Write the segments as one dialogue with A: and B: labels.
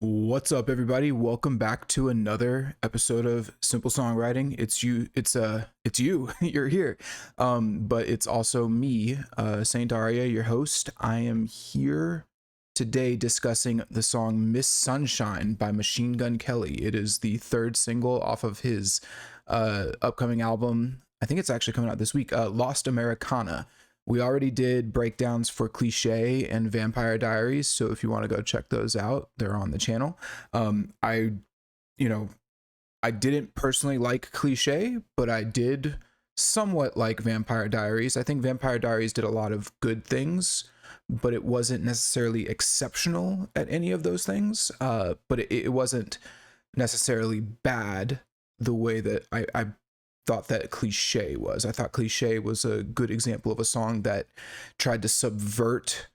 A: What's up, everybody? Welcome back to another episode of Simple Songwriting. It's you. It's you. You're here. But it's also me, Saint Aria, your host. I am here today discussing the song "Miss Sunshine" by Machine Gun Kelly. It is the third single off of his upcoming album. I think it's actually coming out this week. Lost Americana. We already did breakdowns for Cliche and Vampire Diaries, so if you want to go check those out, they're on the channel. I didn't personally like Cliche, but I did somewhat like Vampire Diaries. I think Vampire Diaries did a lot of good things, but it wasn't necessarily exceptional at any of those things. But it wasn't necessarily bad the way that I thought that Cliche was. I thought Cliche was a good example of a song that tried to subvert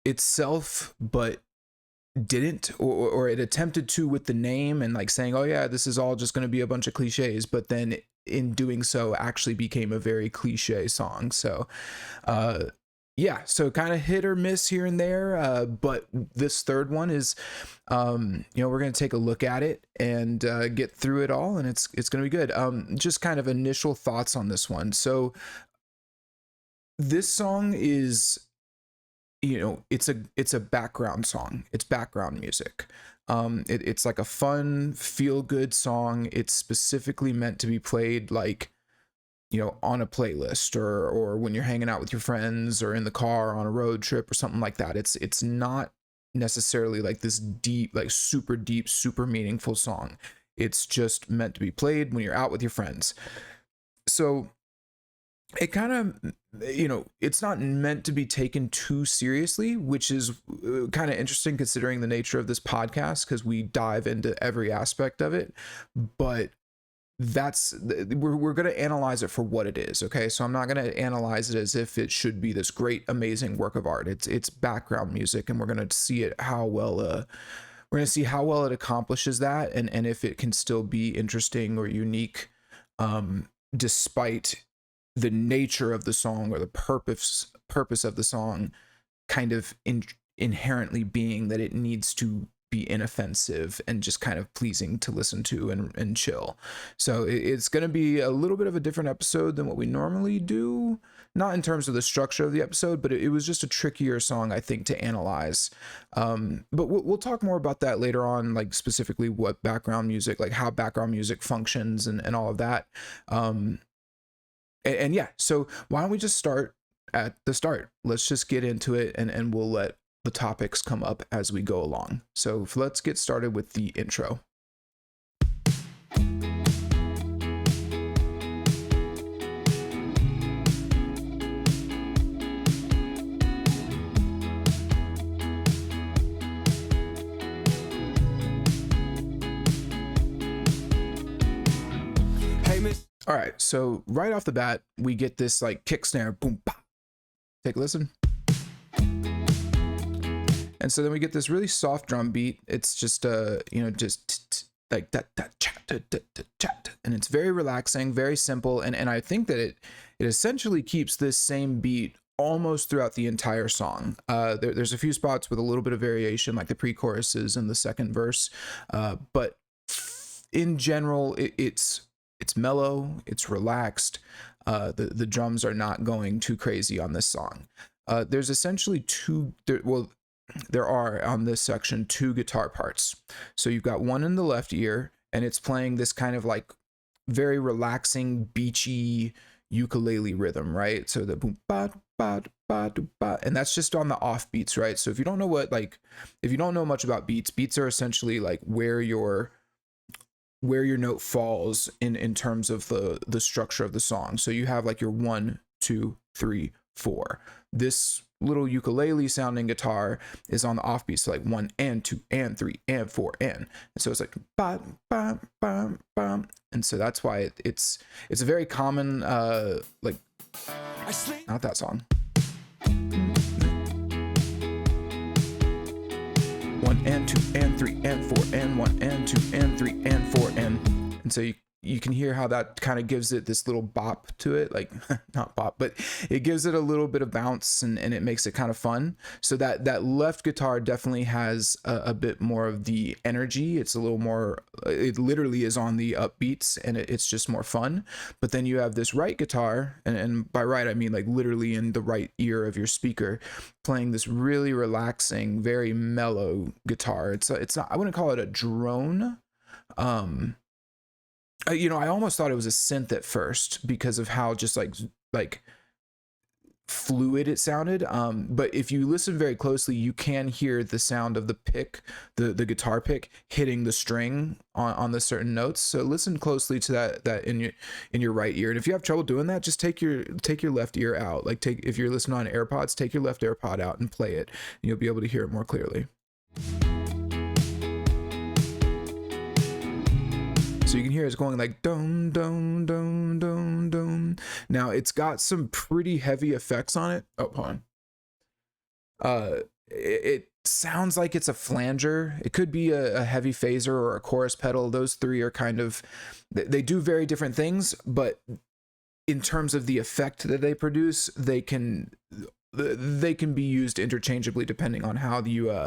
A: itself, but didn't, or it attempted to with the name and like saying, oh yeah, this is all just going to be a bunch of cliches, but then in doing so actually became a very cliche song. So yeah, so kind of hit or miss here and there, but this third one is we're going to take a look at it and get through it all, and it's going to be good. Just kind of initial thoughts on this one. So this song is, it's a background song. It's background music. It's like a fun, feel good song. It's specifically meant to be played like, on a playlist or when you're hanging out with your friends or in the car on a road trip or something like that. It's not necessarily like this deep, like super deep, super meaningful song. It's just meant to be played when you're out with your friends. So it kind of, it's not meant to be taken too seriously, which is kind of interesting considering the nature of this podcast, because we dive into every aspect of it. But we're going to analyze it for what it is. Okay, so I'm not going to analyze it as if it should be this great, amazing work of art. It's background music, and we're going to see how well it accomplishes that, and if it can still be interesting or unique, despite the nature of the song or the purpose of the song kind of inherently being that it needs to be inoffensive and just kind of pleasing to listen to and chill. So it's going to be a little bit of a different episode than what we normally do, not in terms of the structure of the episode, but it was just a trickier song, I think, to analyze. But we'll talk more about that later on, like specifically what background music, like how background music functions and all of that. And yeah, so why don't we just start at the start? Let's just get into it, and we'll let the topics come up as we go along. So let's get started with the intro. All right, so right off the bat, we get this like kick snare, boom, pop. Take a listen. And so then we get this really soft drum beat. It's just just like that, and it's very relaxing, very simple, and I think that it essentially keeps this same beat almost throughout the entire song. There's a few spots with a little bit of variation, like the pre-choruses and the second verse, but in general, it's mellow, it's relaxed. The drums are not going too crazy on this song. There's essentially there are on this section two guitar parts. So you've got one in the left ear, and it's playing this kind of like very relaxing, beachy ukulele rhythm, right? So the boom ba ba ba ba, and that's just on the off beats, right? So if you don't know much about beats are essentially like where your note falls in terms of the structure of the song. So you have like your 1, 2, 3, 4. This little ukulele sounding guitar is on the offbeat, so like 1 and 2 and 3 and 4 and so it's like ba ba ba ba, and so that's why it's a very common like not that song. 1 and 2 and 3 and 4 and 1 and 2 and 3 and 4 and so you can hear how that kind of gives it this little bop to it, like not bop, but it gives it a little bit of bounce, and it makes it kind of fun. So that left guitar definitely has a bit more of the energy. It's a little more, it literally is on the upbeats, and it's just more fun. But then you have this right guitar, and by right I mean like literally in the right ear of your speaker, playing this really relaxing, very mellow guitar. It's not, I wouldn't call it a drone. You know, I almost thought it was a synth at first because of how just like fluid it sounded. But if you listen very closely, you can hear the sound of the pick, the guitar pick hitting the string on the certain notes. So listen closely to that in your right ear. And if you have trouble doing that, just take your left ear out. Like if you're listening on AirPods, take your left AirPod out and play it, and you'll be able to hear it more clearly. So you can hear it's going like dum dum dum dum dum. Now it's got some pretty heavy effects on it. Oh, hold on. It sounds like it's a flanger. It could be a heavy phaser or a chorus pedal. Those three are kind of, they do very different things, but in terms of the effect that they produce, they can be used interchangeably depending on how you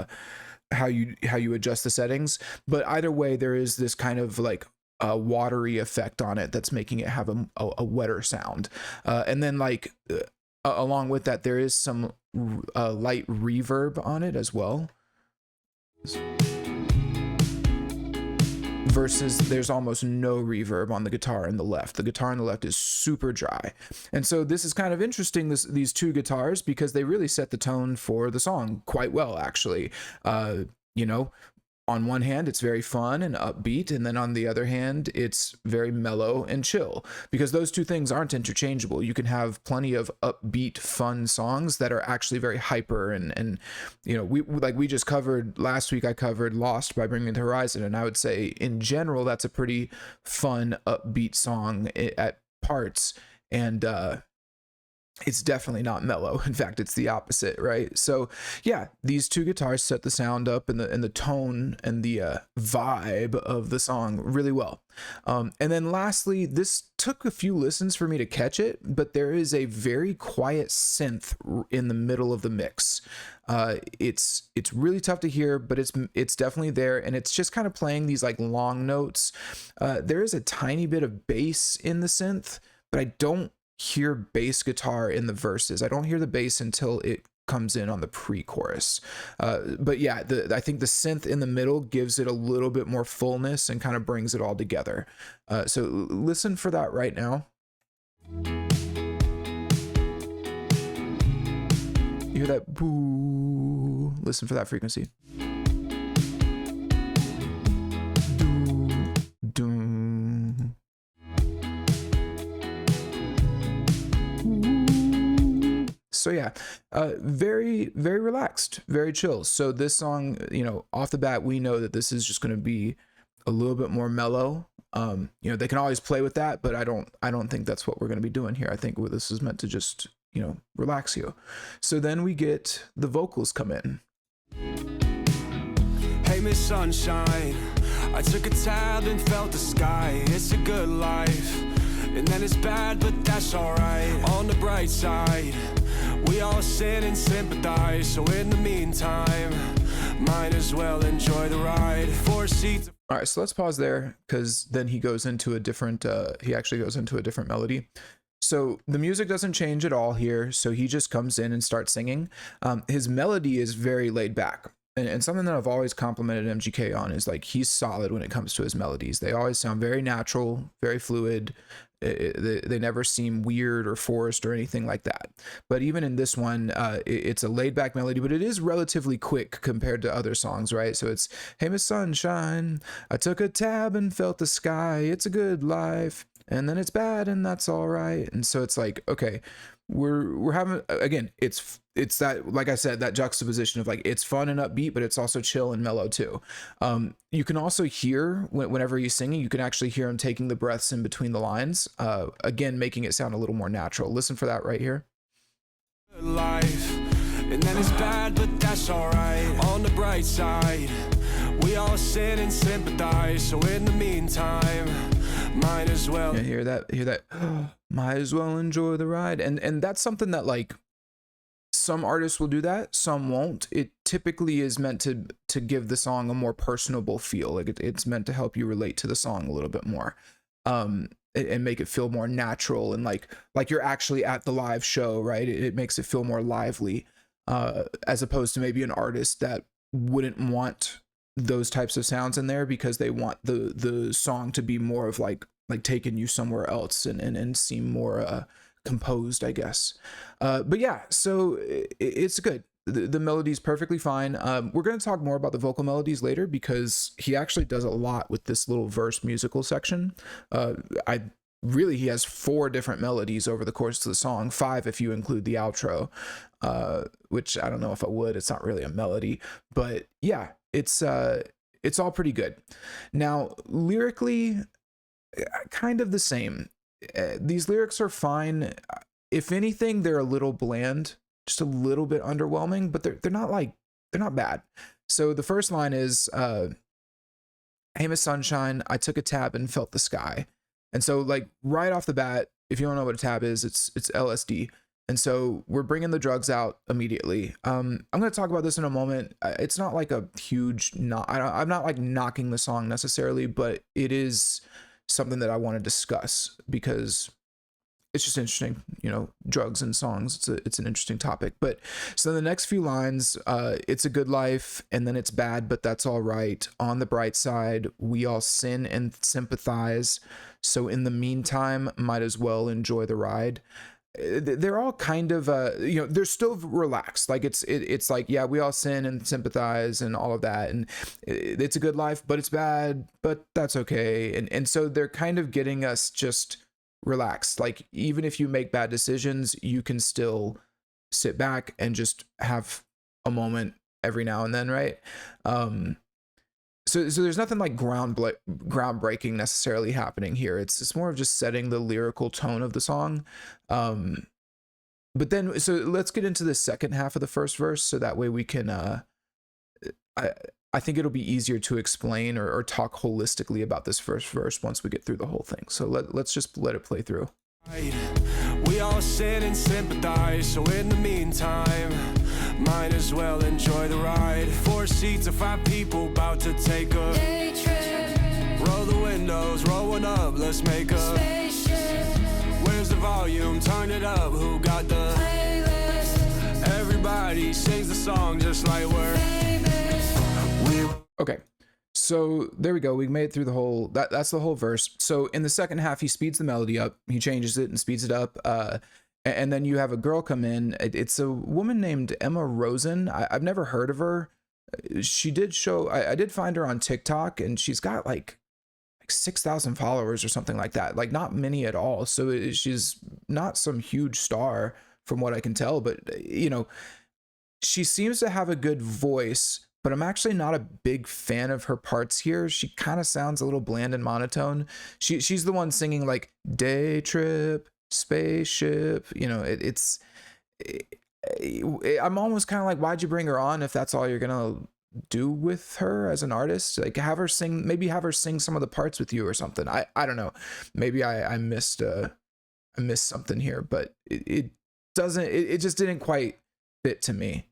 A: adjust the settings. But either way, there is this kind of like a watery effect on it that's making it have a wetter sound. And then like along with that, there is some light reverb on it as well. Versus there's almost no reverb on the guitar in the left. The guitar on the left is super dry. And so this is kind of interesting, these two guitars, because they really set the tone for the song quite well, actually. You know, on one hand, it's very fun and upbeat, and then on the other hand, it's very mellow and chill, because those two things aren't interchangeable. You can have plenty of upbeat, fun songs that are actually very hyper, and you know, we just covered last week. I covered Lost by Bring Me the Horizon, and I would say in general that's a pretty fun, upbeat song at parts, and it's definitely not mellow. In fact, it's the opposite, right? So yeah, these two guitars set the sound up and the tone and the vibe of the song really well. And then lastly, this took a few listens for me to catch it, but there is a very quiet synth in the middle of the mix. It's really tough to hear, but it's definitely there, and it's just kind of playing these like long notes. There is a tiny bit of bass in the synth, but I don't hear bass guitar in the verses. I don't hear the bass until it comes in on the pre-chorus. But yeah, I think the synth in the middle gives it a little bit more fullness and kind of brings it all together. So listen for that right now. You hear that boo? Listen for that frequency. Doom. So yeah, very, very relaxed, very chill. So this song, you know, off the bat, we know that this is just going to be a little bit more mellow. You know, they can always play with that, but I don't think that's what we're going to be doing here. I think this is meant to just, you know, relax you. So then we get the vocals come in.
B: Hey, Miss Sunshine, I took a tab and felt the sky. It's a good life, and then it's bad, but that's alright. On the bright side, we all sin and sympathize. So in the meantime, might as well enjoy the ride. 4 seats.
A: All right, so let's pause there, because then he goes into a different, he actually goes into a different melody. So the music doesn't change at all here. So he just comes in and starts singing. His melody is very laid back. And something that I've always complimented MGK on is like, he's solid when it comes to his melodies. They always sound very natural, very fluid. They never seem weird or forced or anything like that. But even in this one, it's a laid back melody, but it is relatively quick compared to other songs, right? So it's, hey, Miss Sunshine, I took a tab and felt the sky. It's a good life. And then it's bad and that's all right. And so it's like, okay, we're having, again, it's that, like I said, that juxtaposition of like, it's fun and upbeat, but it's also chill and mellow too. You can also hear whenever he's singing, you can actually hear him taking the breaths in between the lines, again, making it sound a little more natural. Listen for that right here.
B: Life, and then it's bad, but that's all right. On the bright side, we all sin and sympathize. So in the meantime, Might as well.
A: Yeah, hear that. Might as well enjoy the ride. And that's something that like some artists will do that, some won't. It typically is meant to give the song a more personable feel. Like it's meant to help you relate to the song a little bit more, and make it feel more natural and like you're actually at the live show, right? It makes it feel more lively, as opposed to maybe an artist that wouldn't want those types of sounds in there because they want the song to be more of like taking you somewhere else and seem more composed, I guess. But yeah, so it's good. The melody's perfectly fine. We're going to talk more about the vocal melodies later because he actually does a lot with this little verse musical section. He has 4 different melodies over the course of the song, 5 if you include the outro, which I don't know if I would. It's not really a melody, but yeah, it's all pretty good. Now, lyrically, kind of the same. These lyrics are fine. If anything, they're a little bland, just a little bit underwhelming, but they're not bad. So the first line is, "Hey Miss Sunshine, I took a tab and felt the sky." And so like right off the bat, if you don't know what a tab is, it's LSD. And so we're bringing the drugs out immediately. I'm going to talk about this in a moment. It's not like a huge I'm not like knocking the song necessarily, but it is something that I want to discuss because it's just interesting, drugs and songs. It's an interesting topic. But so the next few lines, it's a good life, and then it's bad, but that's all right. On the bright side, we all sin and sympathize. So in the meantime, might as well enjoy the ride. They're all kind of they're still relaxed. Like it's like, yeah, we all sin and sympathize and all of that, and it's a good life, but it's bad, but that's okay. And so they're kind of getting us just relaxed. Like even if you make bad decisions, you can still sit back and just have a moment every now and then, right? So there's nothing like groundbreaking necessarily happening here. It's more of just setting the lyrical tone of the song. But then, so let's get into the second half of the first verse, so that way we can. I think it'll be easier to explain or talk holistically about this first verse once we get through the whole thing. So let's just let it play through.
B: We all sin and sympathize, so in the meantime, might as well enjoy the ride. 4 seats of 5 people about to take a day trip. Roll the windows, roll one up, let's make a spaceship. Where's the volume? Turn it up, who got the playlist? Everybody sings the song just like we're famous.
A: Okay. So there we go. We made it through the whole, that's the whole verse. So in the second half, he speeds the melody up, he changes it and speeds it up. And then you have a girl come in. It's a woman named Emma Rosen. I've never heard of her. She did show, I did find her on TikTok, and she's got like 6,000 followers or something like that. Like not many at all. So she's not some huge star from what I can tell, but she seems to have a good voice, but I'm actually not a big fan of her parts here. She kind of sounds a little bland and monotone. She's the one singing like day trip, spaceship. I'm almost kind of like, why'd you bring her on if that's all you're gonna do with her as an artist? Like have her sing some of the parts with you or something. I don't know. Maybe I missed something here, but it just didn't quite fit to me.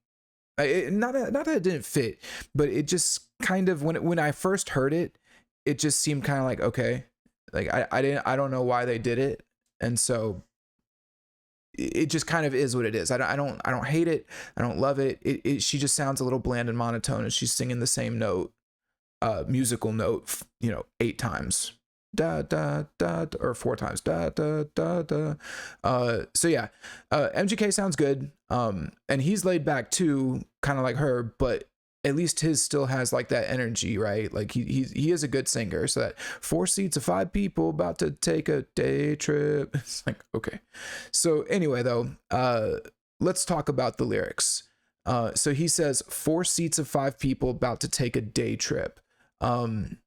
A: Not that it didn't fit, but it just kind of, when I first heard it, it just seemed kind of like, okay, like I don't know why they did it, and so it just kind of is what it is. I don't hate it, I don't love it. She just sounds a little bland and monotone, and she's singing the same note, musical note, 8 times. Da da da, or 4 times da da da da. So yeah, MGK sounds good, and he's laid back too, kind of like her, but at least his still has like that energy, right? Like he is a good singer. So that 4 seats of 5 people about to take a day trip, it's like, okay. So anyway though, let's talk about the lyrics. So he says 4 seats of 5 people about to take a day trip. Pretty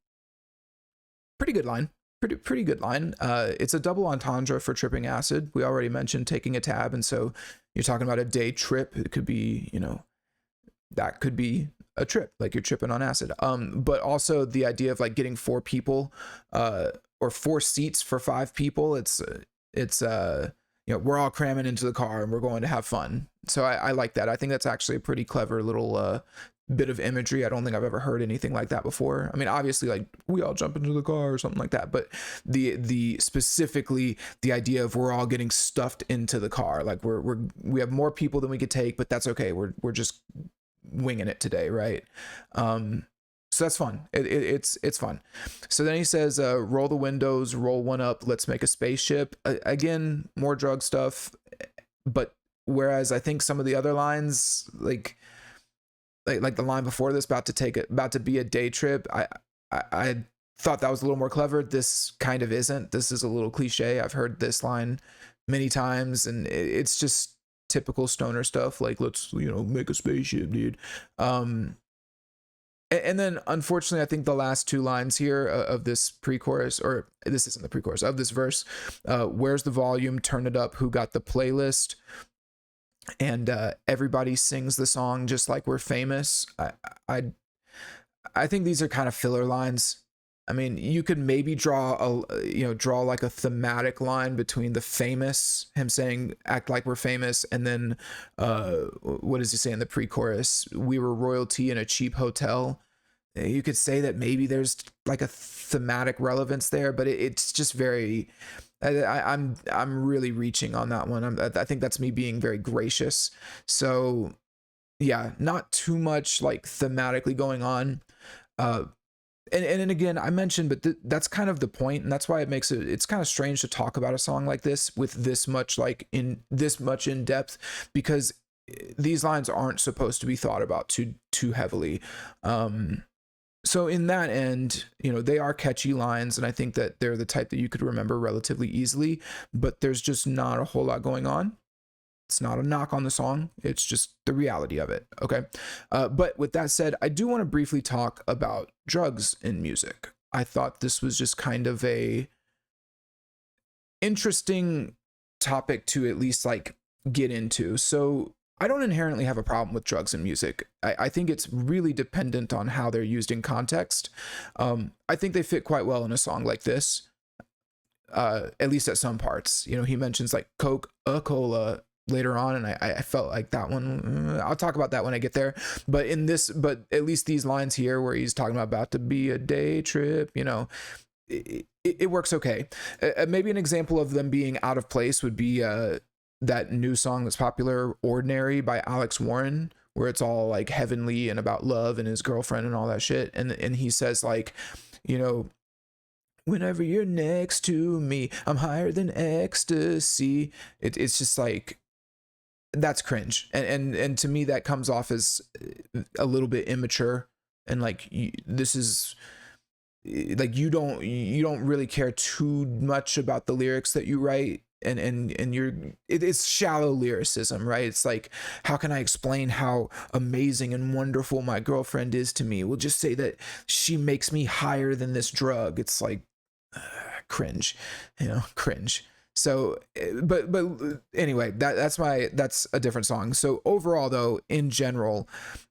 A: good line. Pretty good line. It's a double entendre for tripping acid. We already mentioned taking a tab, and so you're talking about a day trip. It could be, that could be a trip, like you're tripping on acid. But also the idea of like getting 4 people or 4 seats for 5 people. It's we're all cramming into the car and we're going to have fun. So I like that. I think that's actually a pretty clever little bit of imagery. I don't think I've ever heard anything like that before. I mean, obviously, like, we all jump into the car or something like that, but the specifically the idea of we're all getting stuffed into the car, like we have more people than we could take, but that's okay. We're just winging it today, right? So that's fun. It's fun. So then he says, roll the windows, roll one up, let's make a spaceship. Again, more drug stuff, but whereas I think some of the other lines, like the line before this, about to be a day trip, I thought that was a little more clever. This kind of isn't. This is a little cliche. I've heard this line many times, and it's just typical stoner stuff. Like, let's make a spaceship, dude. And then, unfortunately, I think the last 2 lines here of this pre-chorus, or this isn't the pre-chorus, of this verse, where's the volume? Turn it up. Who got the playlist? And everybody sings the song just like we're famous. I think these are kind of filler lines. I mean, you could maybe draw like a thematic line between the famous, him saying act like we're famous, and then what does he say in the pre-chorus? We were royalty in a cheap hotel. You could say that maybe there's like a thematic relevance there, but it's just very. I'm really reaching on that one. I think that's me being very gracious. So yeah, not too much like thematically going on. And again, I mentioned, but that's kind of the point, and that's why it's kind of strange to talk about a song like this with this much in depth, because these lines aren't supposed to be thought about too heavily. So in that end, they are catchy lines, and I think that they're the type that you could remember relatively easily, but there's just not a whole lot going on. It's not a knock on the song. It's just the reality of it. Okay. But with that said, I do want to briefly talk about drugs in music. I thought this was just kind of a interesting topic to at least like get into. So I don't inherently have a problem with drugs in music. I think it's really dependent on how they're used in context. I think they fit quite well in a song like this, at least at some parts. He mentions like Coke, a cola later on, and I felt like that one, I'll talk about that when I get there, but at least these lines here where he's talking about to be a day trip, it works okay. Maybe an example of them being out of place would be that new song that's popular, Ordinary by Alex Warren, where it's all like heavenly and about love and his girlfriend and all that shit, and he says like, whenever you're next to me, I'm higher than ecstasy. It's just like, that's cringe, and to me that comes off as a little bit immature, and like this is like you don't really care too much about the lyrics that you write, and it's shallow lyricism, right? It's like, how can I explain how amazing and wonderful my girlfriend is to me? We'll just say that she makes me higher than this drug. It's like cringe, cringe. So, but anyway, that's a different song. So overall, though, in general,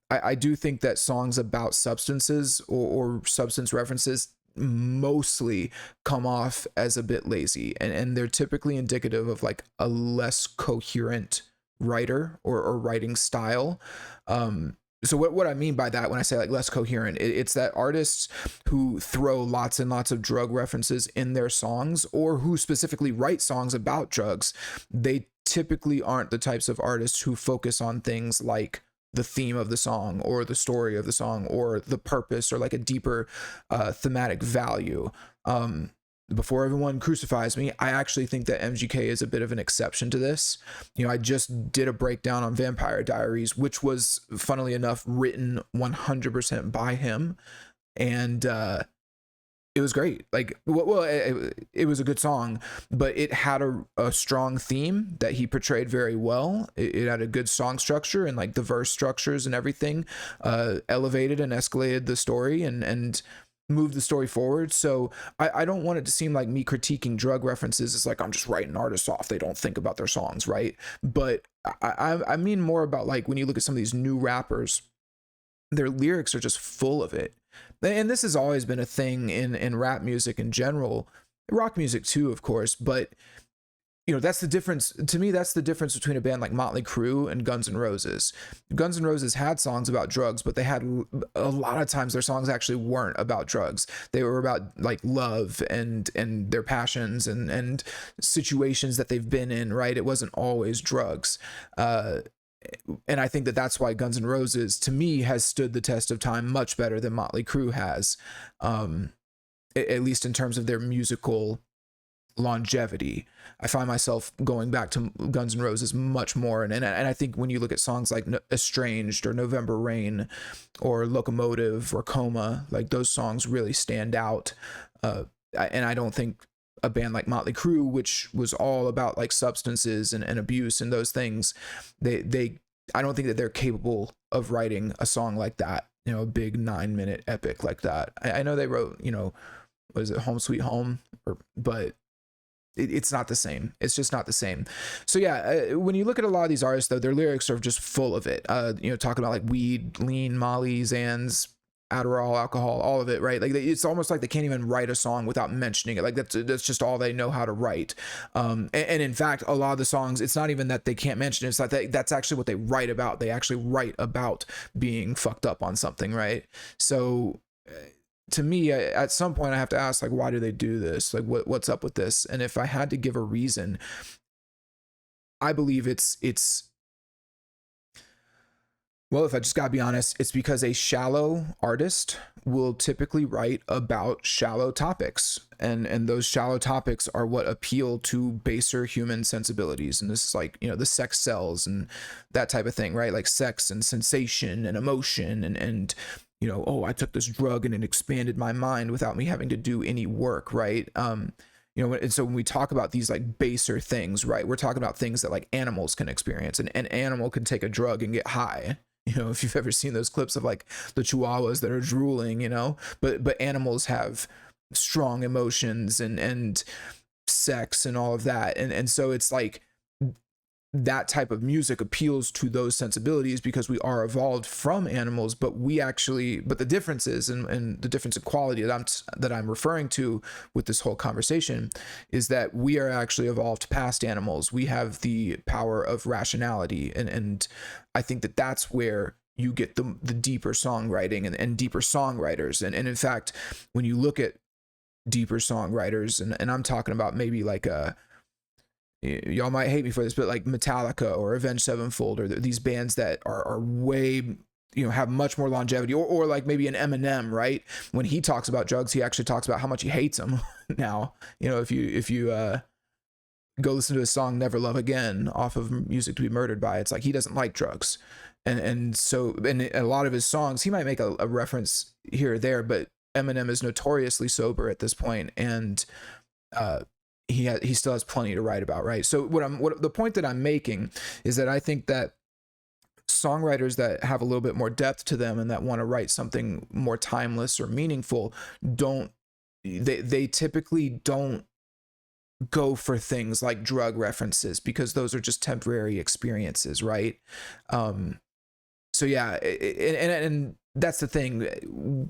A: I do think that songs about substances or substance references mostly come off as a bit lazy, and they're typically indicative of like a less coherent writer or writing style. So what I mean by that when I say like less coherent, it's that artists who throw lots and lots of drug references in their songs, or who specifically write songs about drugs, they typically aren't the types of artists who focus on things like the theme of the song or the story of the song or the purpose or like a deeper thematic value. Before everyone crucifies me, I actually think that MGK is a bit of an exception to this. I just did a breakdown on Vampire Diaries, which was, funnily enough, written 100% by him, and it was great. Like, well, it was a good song, but it had a strong theme that he portrayed very well. It had a good song structure, and like the verse structures and everything elevated and escalated the story and move the story forward. So I don't want it to seem like me critiquing drug references. It's like I'm just writing artists off. They don't think about their songs, right? But I mean more about like when you look at some of these new rappers, their lyrics are just full of it. And this has always been a thing in rap music in general. rock music too, of course, but that's the difference to me. That's the difference between a band like Motley Crue and Guns N' Roses. Guns N' Roses had songs about drugs, but they had a lot of times their songs actually weren't about drugs. They were about like love and their passions and situations that they've been in, right? It wasn't always drugs. And I think that that's why Guns N' Roses to me has stood the test of time much better than Motley Crue has, at least in terms of their musical longevity. I find myself going back to Guns N' Roses much more, and I think when you look at songs like Estranged or November Rain or Locomotive or Coma, like those songs really stand out. And I don't think a band like Motley Crue, which was all about like substances and abuse and those things, I don't think that they're capable of writing a song like that, a big 9-minute epic like that. I know they wrote, what is it, Home Sweet Home, but it's not the same. It's just not the same. So yeah, when you look at a lot of these artists, though, their lyrics are just full of it. Talking about like weed, lean, Molly, Xans, Adderall, alcohol, all of it, right? Like it's almost like they can't even write a song without mentioning it. Like that's just all they know how to write. And in fact, a lot of the songs, it's not even that they can't mention it. It's like that's actually what they write about. They actually write about being fucked up on something, right? So to me, at some point I have to ask, like, why do they do this? Like, what's up with this? And if I had to give a reason, I believe well, if I just gotta be honest, it's because a shallow artist will typically write about shallow topics. And those shallow topics are what appeal to baser human sensibilities. And this is like, the sex sells and that type of thing, right? Like sex and sensation and emotion and oh, I took this drug and it expanded my mind without me having to do any work, right? And so when we talk about these like baser things, right, we're talking about things that like animals can experience. And an animal can take a drug and get high. If you've ever seen those clips of like the chihuahuas that are drooling, but animals have strong emotions and sex and all of that. And so it's like that type of music appeals to those sensibilities because we are evolved from animals, but the difference is, and the difference in quality that I'm referring to with this whole conversation is that we are actually evolved past animals. We have the power of rationality. And I think that that's where you get the deeper songwriting and deeper songwriters. And in fact, when you look at deeper songwriters, and I'm talking about maybe like y'all might hate me for this, but like Metallica or Avenged Sevenfold or these bands that are way, have much more longevity, or like maybe an Eminem, right? When he talks about drugs, he actually talks about how much he hates them now. If you go listen to his song Never Love Again off of Music to Be Murdered By, it's like he doesn't like drugs. And so in a lot of his songs, he might make a reference here or there, but Eminem is notoriously sober at this point, and he still has plenty to write about, right? So the point that I'm making is that I think that songwriters that have a little bit more depth to them and that want to write something more timeless or meaningful they typically don't go for things like drug references because those are just temporary experiences, right? So yeah, and that's the thing.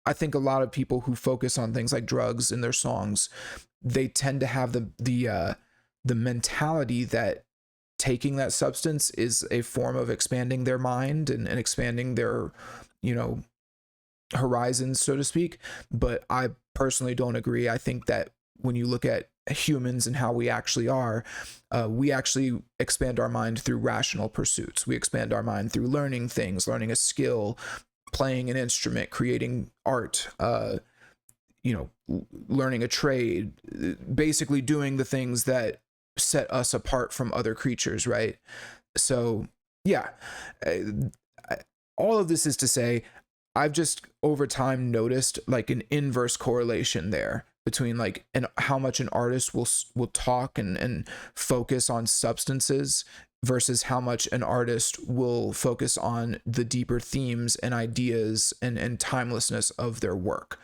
A: I think a lot of people who focus on things like drugs in their songs, they tend to have the mentality that taking that substance is a form of expanding their mind and expanding their, horizons, so to speak. But I personally don't agree. I think that when you look at humans and how we actually are, we actually expand our mind through rational pursuits. We expand our mind through learning things, learning a skill, playing an instrument, creating art, learning a trade, basically doing the things that set us apart from other creatures, right? So yeah, all of this is to say, I've just over time noticed like an inverse correlation there between like and how much an artist will talk and focus on substances versus how much an artist will focus on the deeper themes and ideas and timelessness of their work.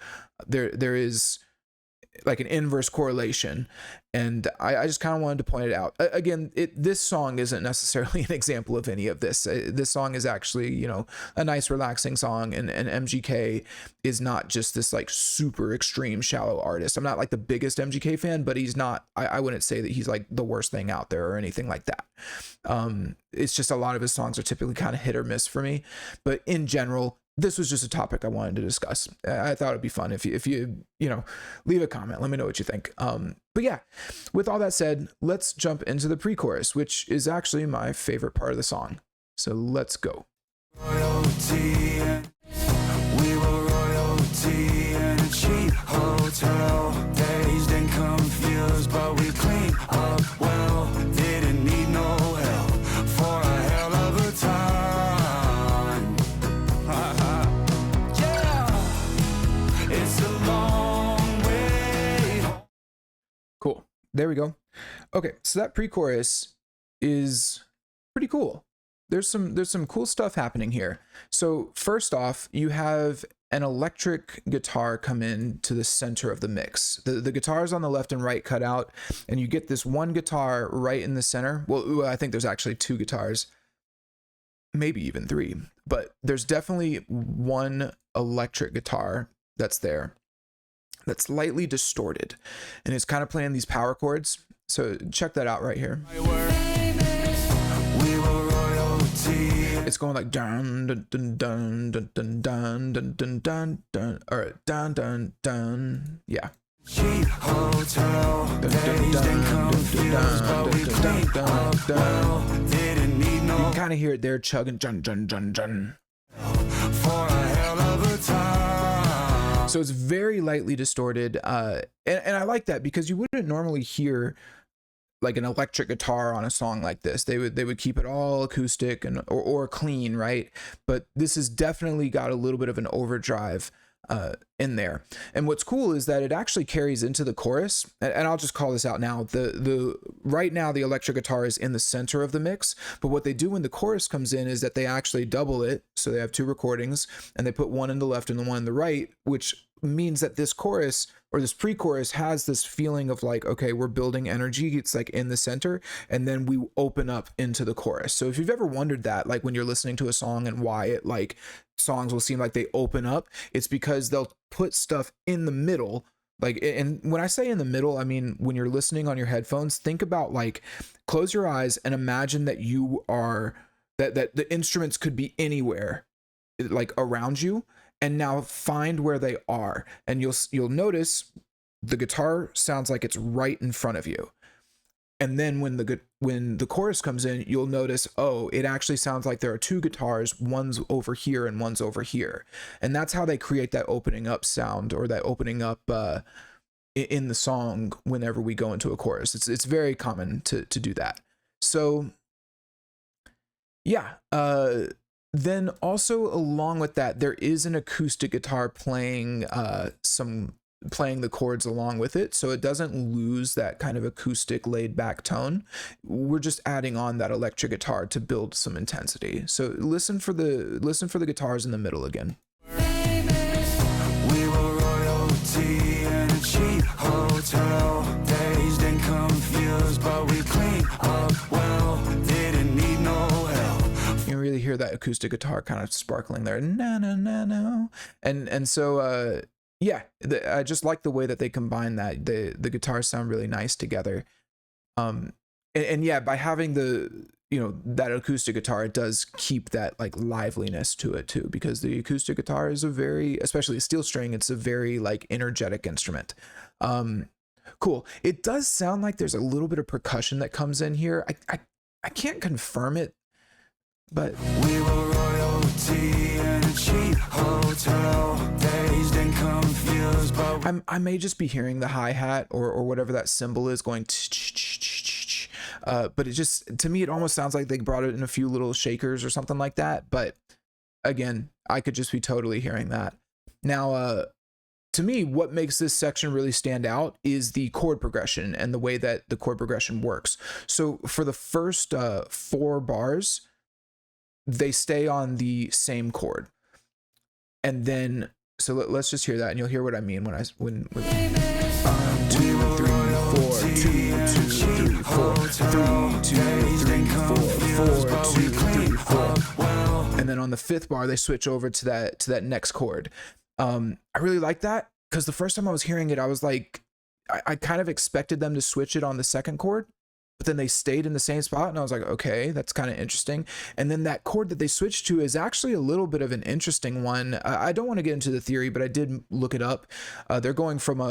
A: There is like an inverse correlation, and I just kind of wanted to point it out. Again, this song isn't necessarily an example of any of this. This song is actually, you know, a nice relaxing song, and MGK is not just this like super extreme shallow artist. I'm not like the biggest MGK fan, but he's not, I wouldn't say that he's like the worst thing out there or anything like that. It's just a lot of his songs are typically kind of hit or miss for me, but in general, this was just a topic I wanted to discuss. I thought it'd be fun if you know, leave a comment, let me know what you think. But yeah, with all that said, let's jump into the pre-chorus, which is actually my favorite part of the song. So let's go. Royalty, we were royalty in a cheap hotel, dazed and confused, but we cleaned up well, didn't need no help for a hell of a time. Cool. There we go. Okay, so that pre-chorus is pretty cool. There's some cool stuff happening here. So first off, you have an electric guitar come in to the center of the mix. The guitars on the left and right cut out, and you get this one guitar right in the center. Well, I think there's actually two guitars, maybe even three, but there's definitely one electric guitar that's there, that's lightly distorted, and it's kind of playing these power chords. So check that out right here. It's going like dun dun dun dun dun dun dun dun dun dun dun, or dun dun dun. Yeah. You can kind of hear it there chugging dun dun dun dun. For a hell of a time. So it's very lightly distorted, and I like that, because you wouldn't normally hear like an electric guitar on a song like this. They would keep it all acoustic and or clean, right? But this has definitely got a little bit of an overdrive in there. And what's cool is that it actually carries into the chorus, and I'll just call this out now. The right now the electric guitar is in the center of the mix, but what they do when the chorus comes in is that they actually double it. So they have two recordings, and they put one in the left and the one in the right, which means that this chorus or this pre-chorus has this feeling of like, okay, we're building energy. It's like in the center, and then we open up into the chorus. So if you've ever wondered that, like when you're listening to a song and why it like songs will seem like they open up, it's because they'll put stuff in the middle. Like, and when I say in the middle, I mean when you're listening on your headphones, think about like, close your eyes and imagine that you are that the instruments could be anywhere like around you, and now find where they are, and you'll notice the guitar sounds like it's right in front of you. And then when the chorus comes in, you'll notice, oh, it actually sounds like there are two guitars, one's over here and one's over here. And that's how they create that opening up sound, or that opening up in the song whenever we go into a chorus. It's very common to do that. So yeah, then also along with that, there is an acoustic guitar playing the chords along with it, so it doesn't lose that kind of acoustic laid back tone. We're just adding on that electric guitar to build some intensity. So listen for the guitars in the middle again. We were royalty in a cheap hotel, dazed and confused, but we cleaned up well, didn't need no help. You can really hear that acoustic guitar kind of sparkling there. No, no, no, no. And so yeah, I just like the way that they combine that. The guitars sound really nice together. And yeah, by having that acoustic guitar, it does keep that like liveliness to it too, because the acoustic guitar is especially a steel string, it's a very like energetic instrument. Cool. It does sound like there's a little bit of percussion that comes in here. I can't confirm it, but we were royalty in a cheap hotel, dazed and confused, but I may just be hearing the hi-hat or whatever that cymbal is going but it just, to me, it almost sounds like they brought it in a few little shakers or something like that. But again, I could just be totally hearing that. Now, to me, what makes this section really stand out is the chord progression and the way that the chord progression works. So for the first 4 bars, they stay on the same chord, and then so let's just hear that, and you'll hear what I mean when 4 2 2 3 4 3 2 3 4 4 2 3 4. And then on the fifth bar they switch over to that next chord. I really like that because the first time I was hearing it I was like, I kind of expected them to switch it on the second chord, but then they stayed in the same spot and I was like, okay, that's kind of interesting. And then that chord that they switched to is actually a little bit of an interesting one. I don't want to get into the theory, but I did look it up. They're going from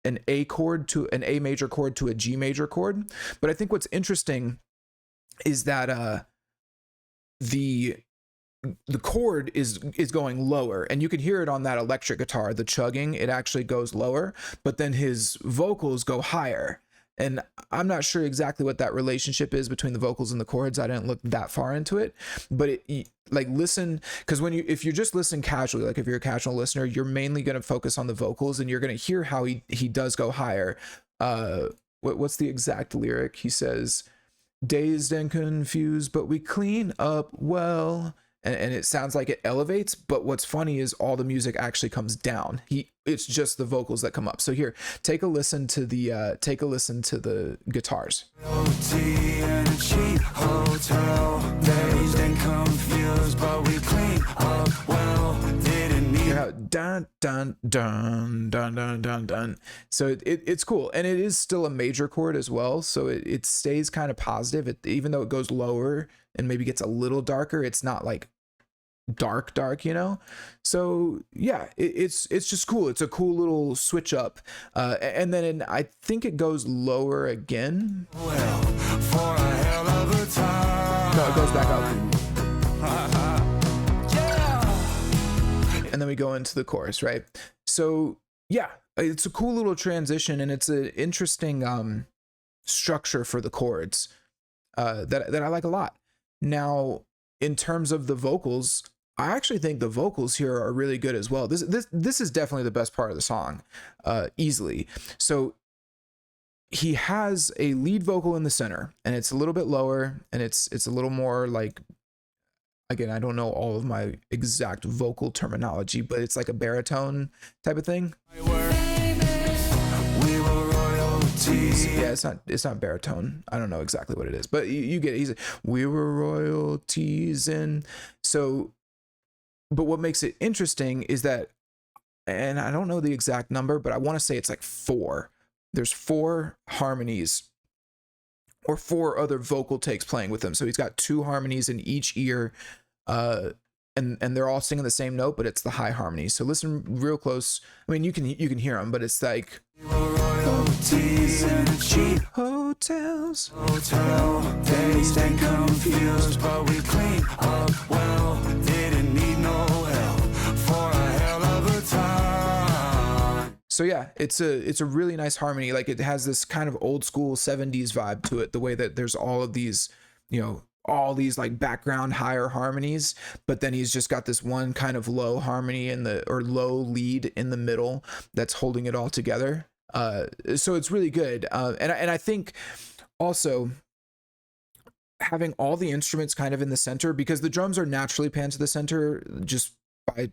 A: an A chord to an A major chord to a G major chord. But I think what's interesting is that the chord is going lower, and you can hear it on that electric guitar, the chugging, it actually goes lower, but then his vocals go higher. And I'm not sure exactly what that relationship is between the vocals and the chords. I didn't look that far into it, but like listen, because if you just listen casually, like if you're a casual listener, you're mainly going to focus on the vocals and you're going to hear how he does go higher. What's the exact lyric? He says, "Dazed and confused, but we clean up well." And it sounds like it elevates, but what's funny is all the music actually comes down. It's just the vocals that come up. So here, take a listen to the guitars. Yeah, dun dun dun dun dun dun dun. So it's cool, and it is still a major chord as well. So it stays kind of positive. Even though it goes lower and maybe gets a little darker, it's not like dark, so yeah, it's just cool. It's a cool little switch up, and then I think it goes lower again. Well, for a hell of a time. No, it goes back up. And then we go into the chorus, right? So yeah, it's a cool little transition, and it's an interesting structure for the chords that I like a lot. Now, in terms of the vocals, I actually think the vocals here are really good as well. This is definitely the best part of the song, easily. So he has a lead vocal in the center, and it's a little bit lower, and it's a little more like, again, I don't know all of my exact vocal terminology, but it's like a baritone type of thing. Yeah, it's not baritone. I don't know exactly what it is, but you get it. He's like, we were royalties. And so, but what makes it interesting is that, and I don't know the exact number, but I want to say it's like 4. There's 4 harmonies or 4 other vocal takes playing with him. So he's got 2 harmonies in each ear, and they're all singing the same note, but it's the high harmonies. So listen real close. I mean, you can hear them, but it's like royalties and cheap hotels. Hotel days and confused, but we clean up well. Didn't need no help for a hell of a time. So yeah, it's a really nice harmony. Like, it has this kind of old school 70s vibe to it. The way that there's all of these, all these like background higher harmonies, but then he's just got this one kind of low harmony or low lead in the middle that's holding it all together. So it's really good. And I think also having all the instruments kind of in the center, because the drums are naturally panned to the center just by,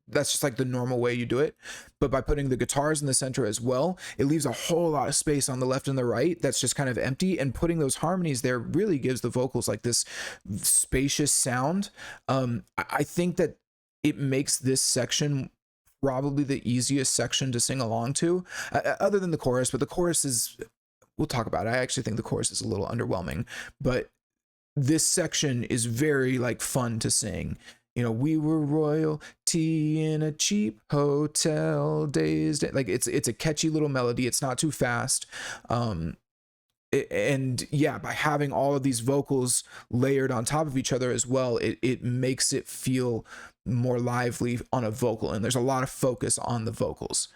A: that's just like the normal way you do it. But by putting the guitars in the center as well, it leaves a whole lot of space on the left and the right that's just kind of empty, and putting those harmonies there really gives the vocals like this spacious sound. I think that it makes this section probably the easiest section to sing along to, other than the chorus. But the chorus is, we'll talk about it. I actually think the chorus is a little underwhelming, but this section is very like fun to sing. We were royalty in a cheap hotel, dazed. Like, it's a catchy little melody. It's not too fast. And yeah, by having all of these vocals layered on top of each other as well, it makes it feel more lively on a vocal, and there's a lot of focus on the vocals.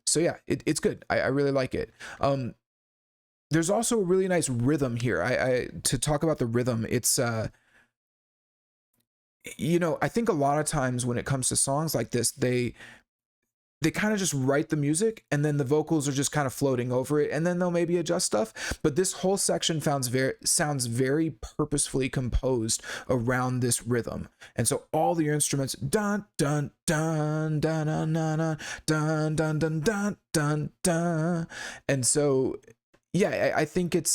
A: So yeah, it's good. I really like it. There's also a really nice rhythm here. To talk about the rhythm, it's I think a lot of times when it comes to songs like this, they kind of just write the music and then the vocals are just kind of floating over it, and then they'll maybe adjust stuff. But this whole section sounds very purposefully composed around this rhythm. And so all the instruments dun dun dun dun dun dun dun dun dun dun dun dun. And so yeah, I think it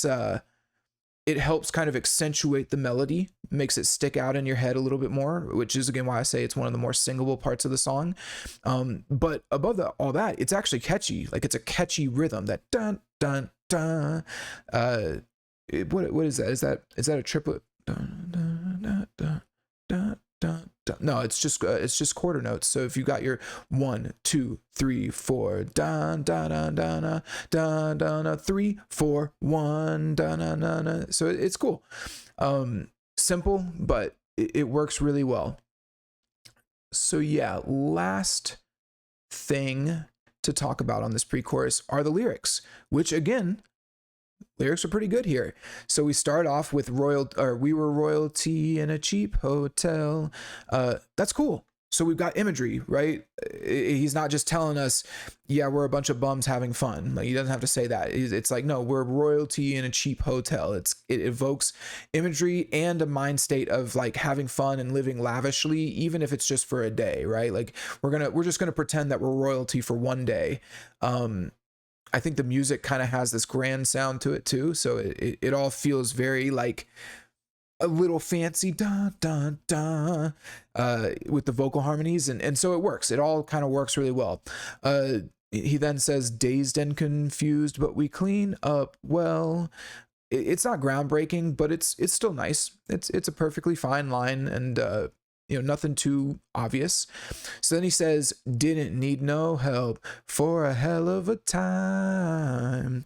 A: helps kind of accentuate the melody, makes it stick out in your head a little bit more, which is again why I say it's one of the more singable parts of the song. But above all that, it's actually catchy. Like it's a catchy rhythm, that dun dun dun. What is that? Is that a triplet? Dun dun dun dun dun dun. No, it's just quarter notes. So if you got your 1, 2, 3, 4, dun dun dun dun dun dun 3, 4, 1, dun dun dun. So it's cool. Simple, but it works really well. So yeah, last thing to talk about on this pre-chorus are the lyrics, which again, lyrics are pretty good here. So we start off with we were royalty in a cheap hotel. That's cool. So we've got imagery, right? He's not just telling us, yeah, we're a bunch of bums having fun. Like he doesn't have to say that. It's like, no, we're royalty in a cheap hotel. It evokes imagery and a mind state of like having fun and living lavishly, even if it's just for a day, right? Like we're just gonna pretend that we're royalty for one day. I think the music kind of has this grand sound to it too. So it all feels very like a little fancy dun dun dun with the vocal harmonies, and so it works. It all kind of works really well. He then says, dazed and confused, but we clean up well. It's not groundbreaking, but it's still nice. It's a perfectly fine line, and nothing too obvious. So then he says, didn't need no help for a hell of a time.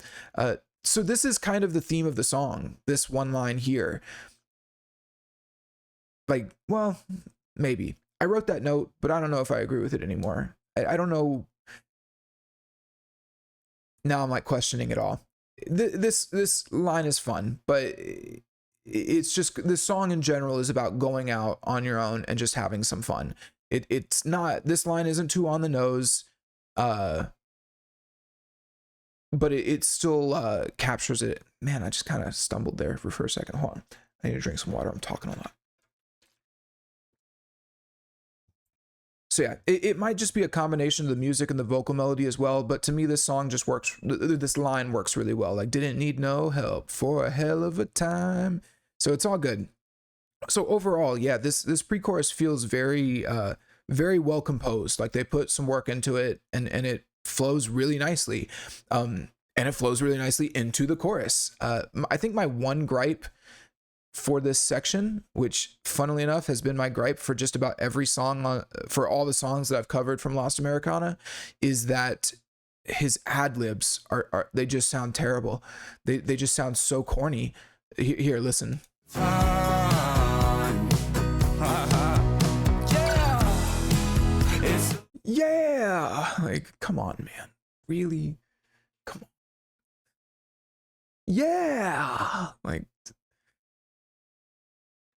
A: So this is kind of the theme of the song, this one line here. Like, well, maybe. I wrote that note, but I don't know if I agree with it anymore. I don't know. Now I'm like questioning it all. This line is fun, but it's just, this song in general is about going out on your own and just having some fun. It's not, this line isn't too on the nose, but it still captures it. Man, I just kind of stumbled there for a second. Hold on. I need to drink some water. I'm talking a lot. So yeah, it might just be a combination of the music and the vocal melody as well, but to me this song just works, this line works really well. Like, didn't need no help for a hell of a time. So it's all good. So overall, yeah, this pre-chorus feels very very well composed. Like they put some work into it, and it flows really nicely. And it flows really nicely into the chorus. I think my one gripe for this section, which funnily enough has been my gripe for just about every song for all the songs that I've covered from Lost Americana, is that his ad-libs are they just sound terrible. They just sound so corny. Here, listen. Yeah, like come on, man, really, come on. Yeah, like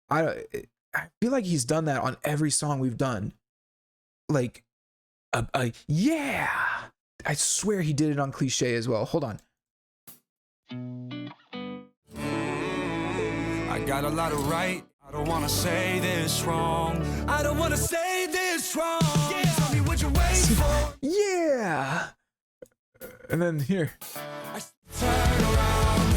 A: I feel like he's done that on every song we've done. Like, yeah, I swear he did it on Cliche as well. Hold on.
B: I got a lot of right. I don't wanna say this wrong. I don't wanna say this wrong. Yeah. Tell me what you're waiting for.
A: Yeah. And then here.
B: I turn around.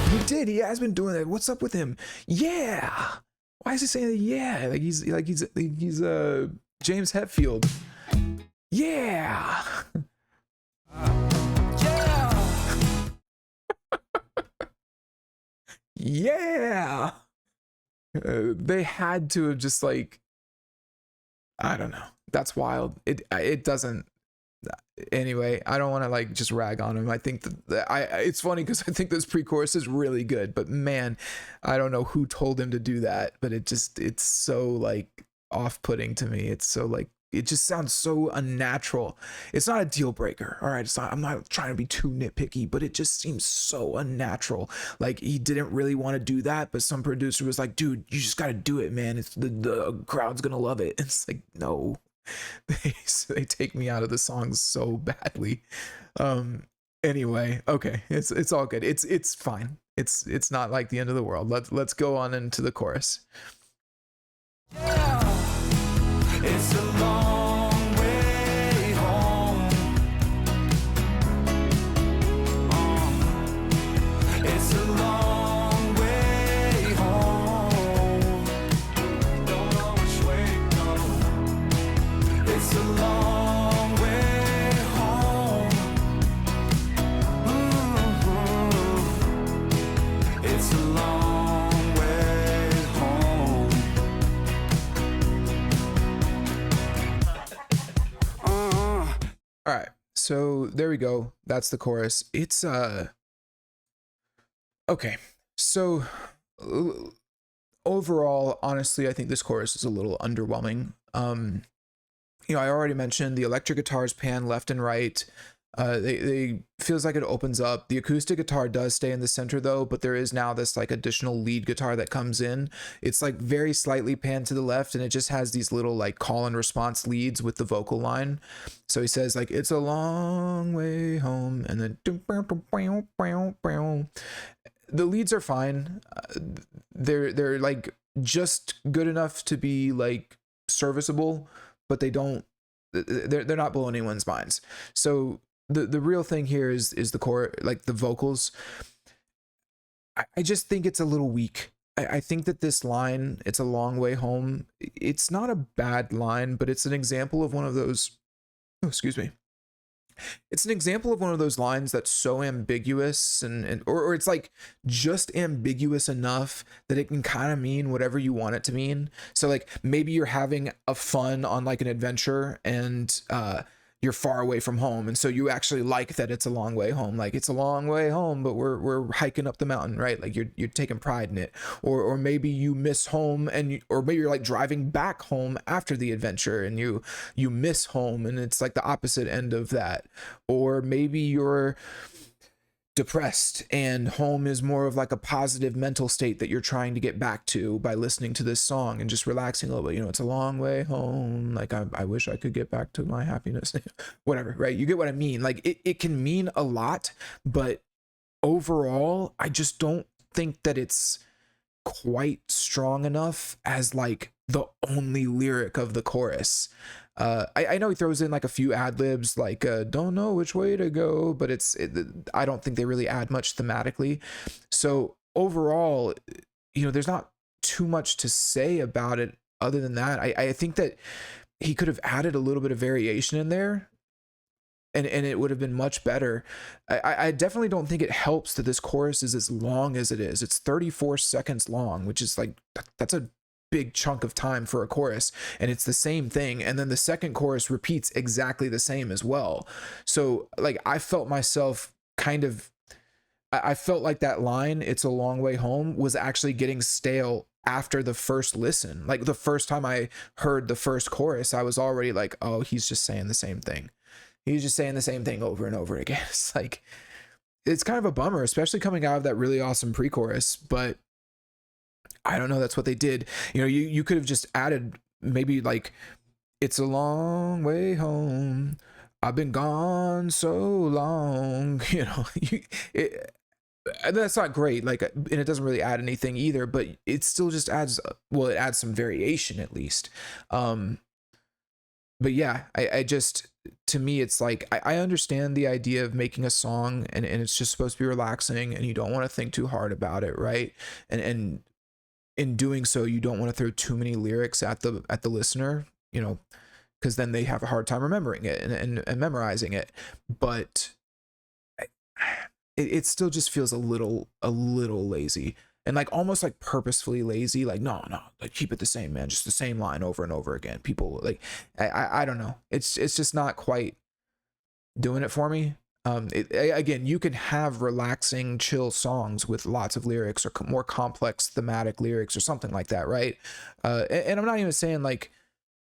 A: He did. He has been doing that. What's up with him? Yeah. Why is he saying that? Yeah? Like he's James Hetfield. Yeah. Yeah. They had to have just like, I don't know. That's wild. It doesn't. Anyway, I don't want to like just rag on him. I think that it's funny because I think this pre-chorus is really good, but man, I don't know who told him to do that, but it's so like off-putting to me. It's so like it just sounds so unnatural. It's not a deal breaker, all right? It's not, I'm not trying to be too nitpicky, but it just seems so unnatural. Like he didn't really want to do that, but some producer was like, dude, you just got to do it, man. It's the crowd's gonna love it. It's like, no. They take me out of the songs so badly. Anyway, okay, it's all good. It's fine. It's not like the end of the world. Let's go on into the chorus.
B: It's a long way home. It's a long way home. Don't know which way to go. It's a long way home. It's a long way home.
A: All right, so there we go. That's the chorus. It's okay. So overall, honestly, I think this chorus is a little underwhelming. You know, I already mentioned the electric guitars pan left and right. They feels like it opens up. The acoustic guitar does stay in the center though, but there is now this like additional lead guitar that comes in. It's like very slightly panned to the left, and it just has these little like call and response leads with the vocal line. So he says like, it's a long way home, and then the leads are fine. They're like just good enough to be like serviceable, but they're not blowing anyone's minds. So the real thing here is the core, like the vocals. I just think it's a little weak. I think that this line, it's a long way home, it's not a bad line, but it's an example of one of those, oh, excuse me. It's an example of one of those lines that's so ambiguous or it's like just ambiguous enough that it can kind of mean whatever you want it to mean. So like maybe you're having a fun on like an adventure, and you're far away from home, and so you actually like that it's a long way home. Like it's a long way home, but we're hiking up the mountain, right? Like you're taking pride in it. Or maybe you miss home, or maybe you're like driving back home after the adventure, and you miss home, and it's like the opposite end of that. Or maybe you're depressed, and home is more of like a positive mental state that you're trying to get back to by listening to this song and just relaxing a little bit. You know, it's a long way home. Like I wish I could get back to my happiness. Whatever, right? You get what I mean? Like it can mean a lot, but overall, I just don't think that it's quite strong enough as like the only lyric of the chorus. I know he throws in like a few ad libs, like don't know which way to go, but I don't think they really add much thematically. So overall, you know, there's not too much to say about it other than that. I think that he could have added a little bit of variation in there, and it would have been much better. I definitely don't think it helps that this chorus is as long as it is. It's 34 seconds long, which is like, that's a big chunk of time for a chorus, and it's the same thing, and then the second chorus repeats exactly the same as well. So like I felt myself kind of, I felt like that line, it's a long way home, was actually getting stale after the first listen. Like the first time I heard the first chorus, I was already like, oh, he's just saying the same thing. He's just saying the same thing over and over again. It's like, it's kind of a bummer, especially coming out of that really awesome pre-chorus, but I don't know, that's what they did. You know, you could have just added maybe like, it's a long way home, I've been gone so long, you know. That's not great, like, and it doesn't really add anything either, but it still just adds, well, it adds some variation at least. But yeah, I just, to me, it's like, I understand the idea of making a song, and it's just supposed to be relaxing, and you don't want to think too hard about it, right? And in doing so, you don't want to throw too many lyrics at the listener, you know, because then they have a hard time remembering it and memorizing it. But it still just feels a little lazy, and like almost like purposefully lazy. Like no, like keep it the same, man, just the same line over and over again. People like, I don't know. It's just not quite doing it for me. Again, you can have relaxing, chill songs with lots of lyrics, or more complex thematic lyrics, or something like that, right? And I'm not even saying like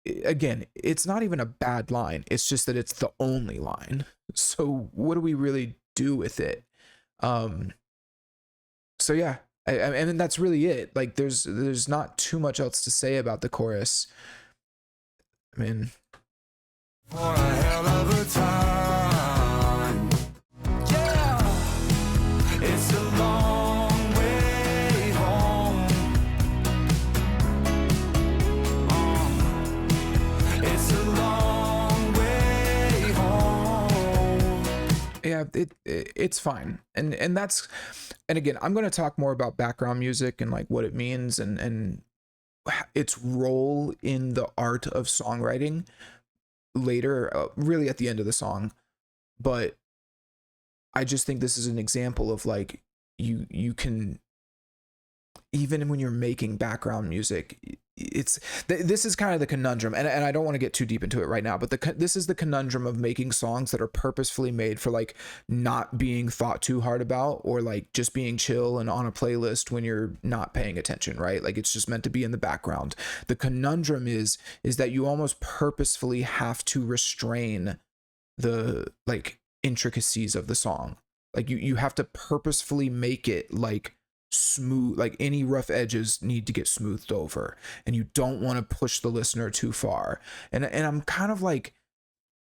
A: again, it's not even a bad line. It's just that it's the only line. So what do we really do with it? Um, so yeah, and that's really it. Like there's not too much else to say about the chorus. I mean,
B: For a hell of a time. Yeah, it's a long way home. It's a long way home.
A: yeah, it's fine. And that's, and again, I'm going to talk more about background music and like what it means and its role in the art of songwriting later, really at the end of the song. But I just think this is an example of like you can, even when you're making background music, this is kind of the conundrum, and I don't want to get too deep into it right now, but this is the conundrum of making songs that are purposefully made for like not being thought too hard about, or like just being chill and on a playlist when you're not paying attention, right? Like it's just meant to be in the background. The conundrum is that you almost purposefully have to restrain the like intricacies of the song. Like you have to purposefully make it like smooth, like any rough edges need to get smoothed over, and you don't want to push the listener too far. And I'm kind of like,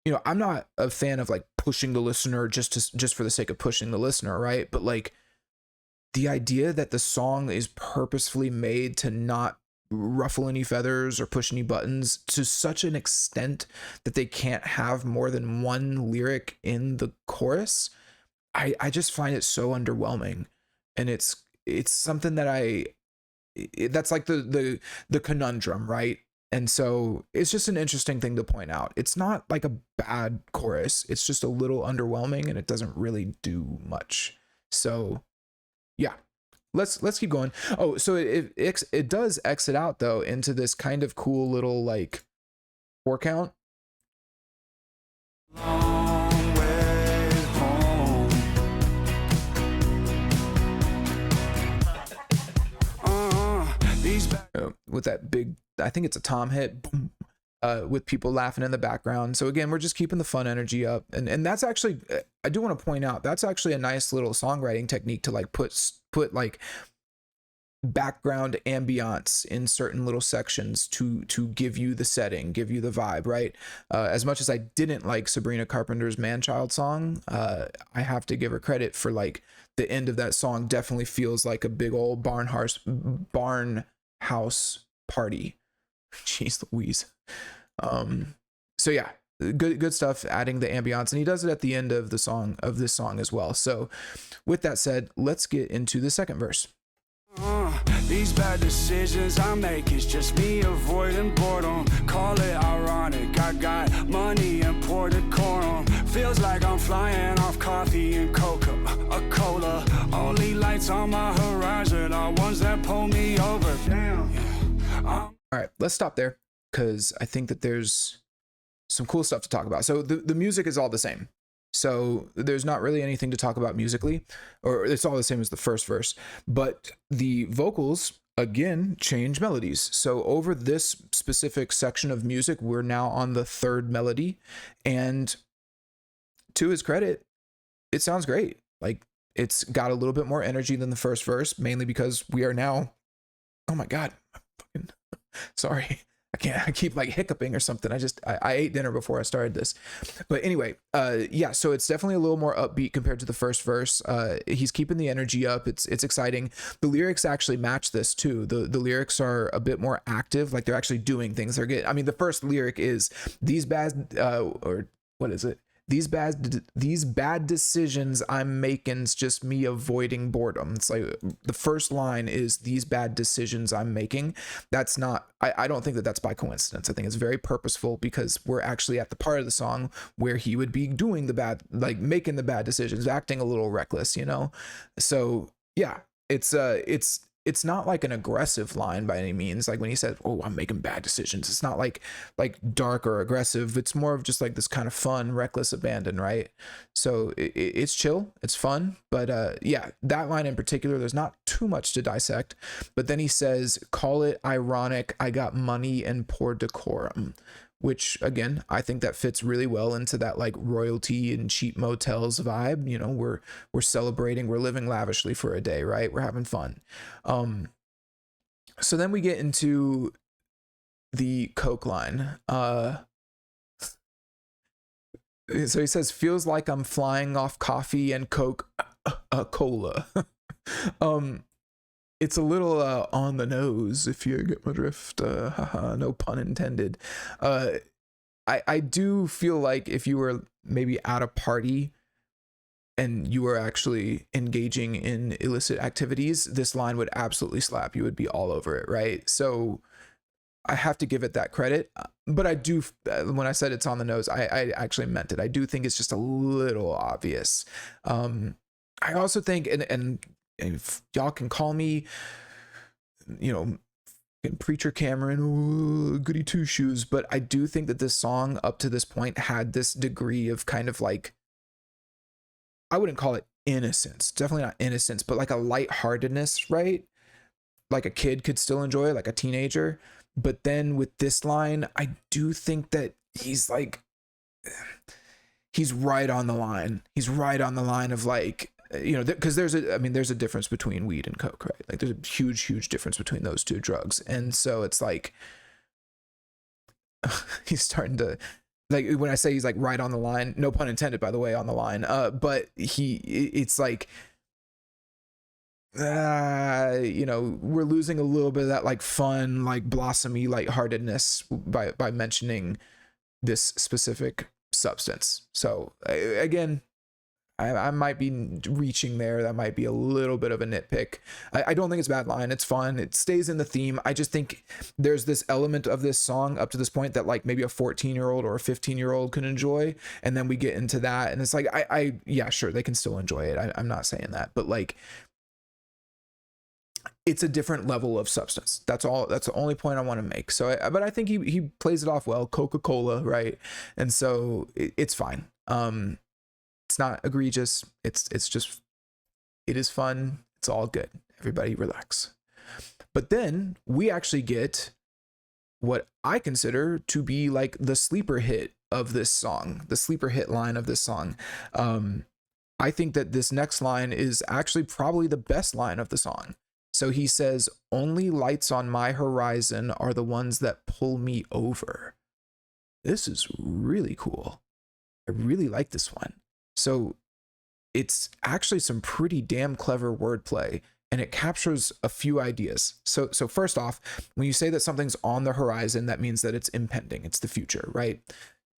A: you know, I'm not a fan of like pushing the listener just for the sake of pushing the listener, right? But like the idea that the song is purposefully made to not ruffle any feathers or push any buttons to such an extent that they can't have more than one lyric in the chorus, I just find it so underwhelming. And it's something that that's like the conundrum, right? And so it's just an interesting thing to point out. It's not like a bad chorus. It's just a little underwhelming and it doesn't really do much. So yeah, let's keep going. Oh, so it does exit out though into this kind of cool little like 4 count.
B: Long way home. These
A: With that big, I think it's a tom hit, boom, with people laughing in the background. So again, we're just keeping the fun energy up, and that's actually, I do want to point out, that's actually a nice little songwriting technique to like put like background ambiance in certain little sections to give you the setting, give you the vibe, right? As much as I didn't like Sabrina Carpenter's Man-Child song, I have to give her credit for like the end of that song definitely feels like a big old barn house party. Jeez Louise. So yeah, good stuff, adding the ambiance, and he does it at the end of this song as well. So with that said, let's get into the second verse.
B: These bad decisions I make is just me avoiding boredom. Call it ironic, I got money and pour decorum. Feels like I'm flying off coffee and Coca-Cola. Only lights on my horizon are ones that pull me over. Damn.
A: All right, let's stop there because I think that there's some cool stuff to talk about. So the music is all the same. So there's not really anything to talk about musically, or it's all the same as the first verse, but the vocals again change melodies. So over this specific section of music, we're now on the third melody, and to his credit, it sounds great. Like it's got a little bit more energy than the first verse, mainly because we are now, oh my God, sorry. I keep like hiccuping or something. I ate dinner before I started this. But anyway, yeah, so it's definitely a little more upbeat compared to the first verse. He's keeping the energy up. It's exciting. The lyrics actually match this too. The lyrics are a bit more active, like they're actually doing things. They're good. I mean, the first lyric is these bad or what is it? These bad decisions I'm making's just me avoiding boredom. It's like the first line is these bad decisions I'm making. That's not, I don't think that that's by coincidence. I think it's very purposeful because we're actually at the part of the song where he would be doing the bad, like making the bad decisions, acting a little reckless, you know? So yeah, it's it's not like an aggressive line by any means. Like when he says, "Oh, I'm making bad decisions," it's not like dark or aggressive. It's more of just like this kind of fun, reckless abandon, right? So it's chill, it's fun, but yeah, that line in particular, there's not too much to dissect. But then he says, "Call it ironic, I got money and poor decorum." Which again, I think that fits really well into that like royalty and cheap motels vibe. You know, we're celebrating, we're living lavishly for a day, right? We're having fun. So then we get into the Coke line. So he says, "Feels like I'm flying off coffee and Coke, cola." It's a little on the nose, if you get my drift. No pun intended. I do feel like if you were maybe at a party and you were actually engaging in illicit activities, this line would absolutely slap. You would be all over it, right? So I have to give it that credit. But I do, when I said it's on the nose, I actually meant it. I do think it's just a little obvious. I also think, and if y'all can call me, you know, preacher Cameron, ooh, goody two shoes, but I do think that this song up to this point had this degree of kind of like, I wouldn't call it innocence, definitely not innocence, but like a lightheartedness, right? Like a kid could still enjoy, like a teenager. But then with this line, I do think that he's like, he's right on the line. He's right on the line of like, you know, because there's a difference between weed and Coke, right? Like there's a huge difference between those two drugs. And so it's like, he's starting to, like, when I say he's like right on the line, no pun intended, by the way, on the line. But it's like, you know, we're losing a little bit of that like fun, like blossomy lightheartedness by mentioning this specific substance. So again, I might be reaching there. That might be a little bit of a nitpick. I don't think it's a bad line. It's fun. It stays in the theme. I just think there's this element of this song up to this point that like maybe a 14-year-old or a 15-year-old can enjoy. And then we get into that. And it's like, yeah, sure, they can still enjoy it. I'm not saying that. But like, it's a different level of substance. That's all. That's the only point I want to make. So, but I think he plays it off well. Coca-Cola, right? And so it's fine. It's not egregious. It's just, it is fun. It's all good. Everybody relax. But then we actually get what I consider to be like the sleeper hit of this song, the sleeper hit line of this song. I think that this next line is actually probably the best line of the song. So he says, "Only lights on my horizon are the ones that pull me over." This is really cool. I really like this one. So it's actually some pretty damn clever wordplay, and it captures a few ideas. So first off, when you say that something's on the horizon, that means that it's impending. It's the future, right?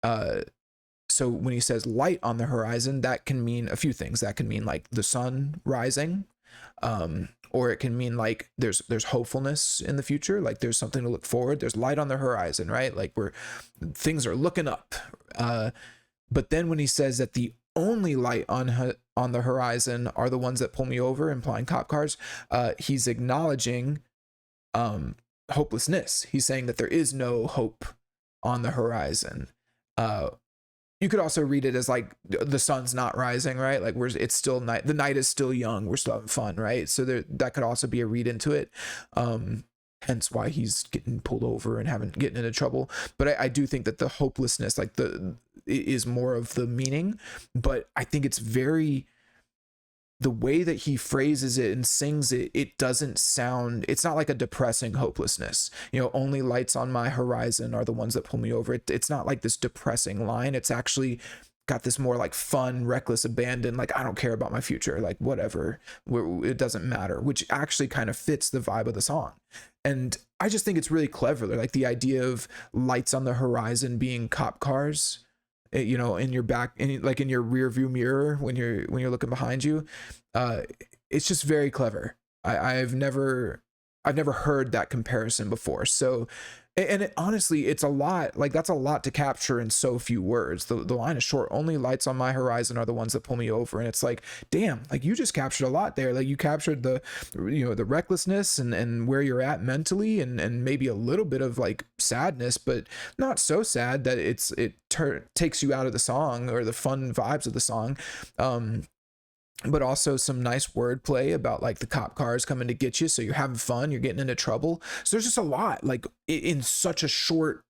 A: So when he says light on the horizon, that can mean a few things. That can mean like the sun rising, or it can mean like there's hopefulness in the future, like there's something to look forward. There's light on the horizon, right? Like things are looking up. But then when he says that the only light on the horizon are the ones that pull me over, implying cop cars, he's acknowledging hopelessness. He's saying that there is no hope on the horizon. You could also read it as like the sun's not rising, right? Like it's still night. The night is still young. We're still having fun, right? So that could also be a read into it. Hence why he's getting pulled over and getting into trouble. But I do think that the hopelessness, like is more of the meaning. But I think it's the way that he phrases it and sings it, it doesn't sound, it's not like a depressing hopelessness. You know, only lights on my horizon are the ones that pull me over. It's not like this depressing line. It's actually got this more like fun, reckless abandon, like I don't care about my future, like whatever, it doesn't matter, which actually kind of fits the vibe of the song. And I just think it's really clever. Like the idea of lights on the horizon being cop cars, you know, in your back, like in your rear view mirror when you're looking behind you. It's just very clever. I've never I've never heard that comparison before. So, and honestly, it's a lot. Like, that's a lot to capture in so few words. The line is short. Only lights on my horizon are the ones that pull me over. And it's like, damn, like you just captured a lot there. Like you captured the, the recklessness and where you're at mentally, and maybe a little bit of like sadness, but not so sad that it takes you out of the song or the fun vibes of the song. But also some nice wordplay about like the cop cars coming to get you. So you're having fun, you're getting into trouble. So there's just a lot like in such a short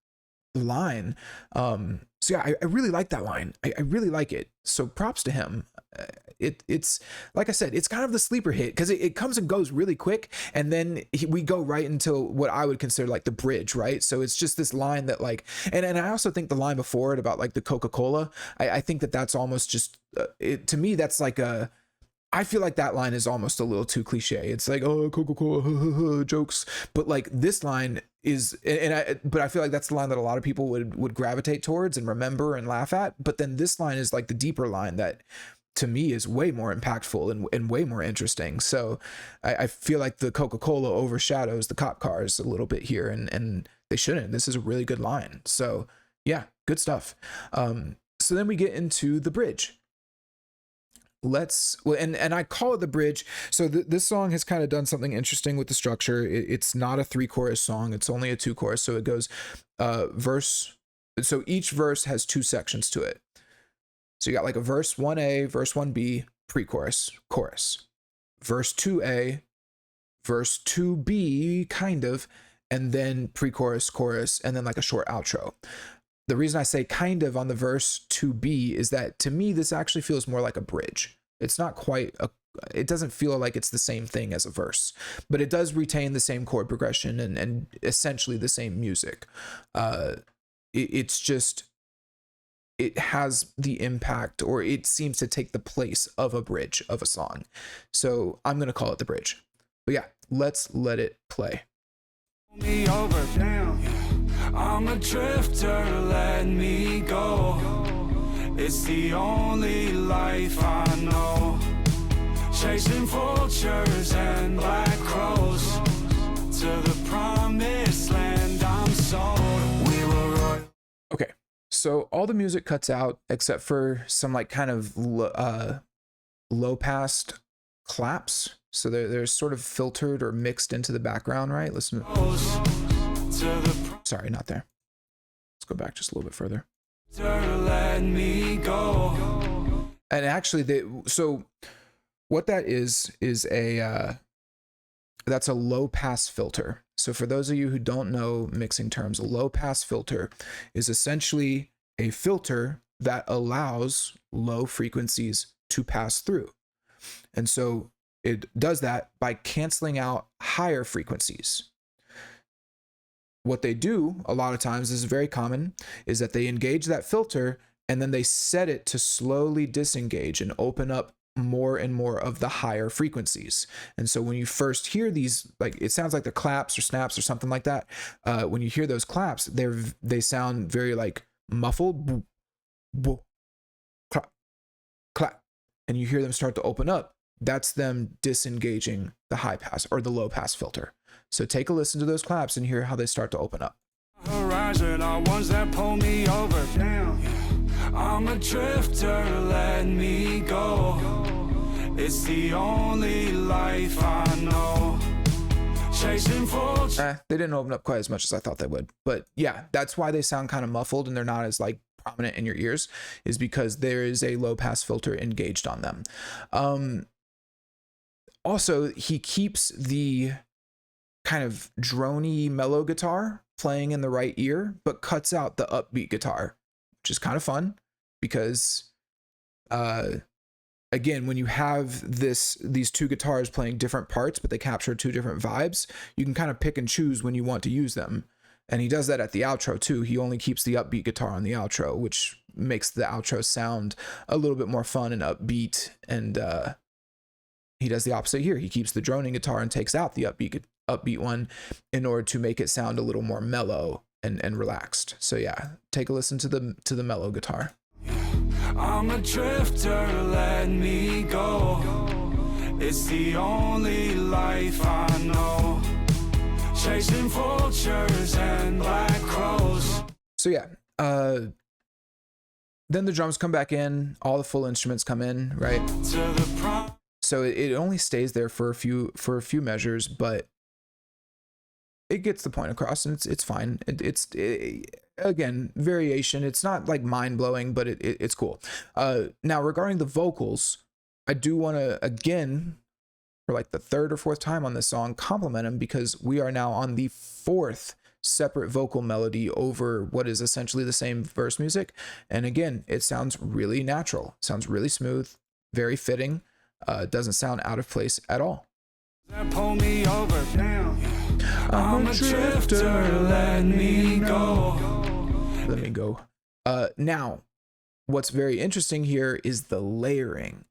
A: line. So yeah, I really like that line. I really like it. So props to him. It's like I said, it's kind of the sleeper hit because it comes and goes really quick. And then we go right into what I would consider like the bridge, right? So it's just this line that like, and I also think the line before it about like the Coca-Cola, I think that's almost just, to me, that's like I feel like that line is almost a little too cliche. It's like, oh, Coca-Cola jokes, but like this line is, but I feel like that's the line that a lot of people would gravitate towards and remember and laugh at. But then this line is like the deeper line that to me is way more impactful and way more interesting. So I feel like the Coca-Cola overshadows the cop cars a little bit here, and they shouldn't. This is a really good line. So yeah, good stuff. So then we get into the bridge. And I call it the bridge. So this song has kind of done something interesting with the structure. It's not a 3-chorus song. It's only a 2-chorus. So it goes verse. So each verse has 2 sections to it. So you got like a verse 1A, verse 1B, pre-chorus, chorus, verse 2A, verse 2B, kind of, and then pre-chorus, chorus, and then like a short outro. The reason I say kind of on the verse 2B is that to me, this actually feels more like a bridge. It's not quite it doesn't feel like it's the same thing as a verse, but it does retain the same chord progression and essentially the same music. It's just, it has the impact, or it seems to take the place of a bridge of a song. So I'm going to call it the bridge. But yeah, let's let it play.
B: Me over down. I'm a drifter, let me go. It's the only life I know. Chasing vultures and black crows to the promised land I'm sold. We were
A: okay, so all the music cuts out except for some like kind of low passed claps. So they're sort of filtered or mixed into the background, right? Listen. Sorry, not there. Let's go back just a little bit further.
B: Let me go.
A: And actually, so what that is that's a low pass filter. So for those of you who don't know mixing terms, a low pass filter is essentially a filter that allows low frequencies to pass through. And so it does that by canceling out higher frequencies. What they do a lot of times, is very common, is that they engage that filter and then they set it to slowly disengage and open up more and more of the higher frequencies. And so when you first hear these, like it sounds like the claps or snaps or something like that. When you hear those claps, they sound very like muffled, boo, boo, clap, clap, and you hear them start to open up. That's them disengaging the high pass or the low pass filter. So take a listen to those claps and hear how they start to open up.
B: Horizon are ones that pull me over down. I'm a drifter, let me go. It's the only life I know. Chasing vultures.
A: They didn't open up quite as much as I thought they would. But yeah, that's why they sound kind of muffled and they're not as like prominent in your ears, is because there is a low pass filter engaged on them. Also, he keeps the kind of drony mellow guitar playing in the right ear, but cuts out the upbeat guitar, which is kind of fun because, again, when you have these two guitars playing different parts, but they capture 2 different vibes, you can kind of pick and choose when you want to use them. And he does that at the outro too. He only keeps the upbeat guitar on the outro, which makes the outro sound a little bit more fun and upbeat. And he does the opposite here. He keeps the droning guitar and takes out the upbeat one in order to make it sound a little more mellow and relaxed. So yeah, take a listen to the mellow guitar.
B: I'm a drifter, let me go. It's the only life I know. chasing vultures and black crows.
A: So yeah, then the drums come back in, all the full instruments come in, right? So it only stays there for a few measures, but it gets the point across, and it's fine. Again, variation. It's not like mind blowing, but it's cool. Now regarding the vocals, I do want to, again, for like the third or fourth time on this song, compliment him, because we are now on the fourth separate vocal melody over what is essentially the same verse music. And again, it sounds really natural, sounds really smooth, very fitting. Doesn't sound out of place at all.
B: Pull me over now. I'm a drifter, let me go.
A: Let me go. Now, what's very interesting here is the layering.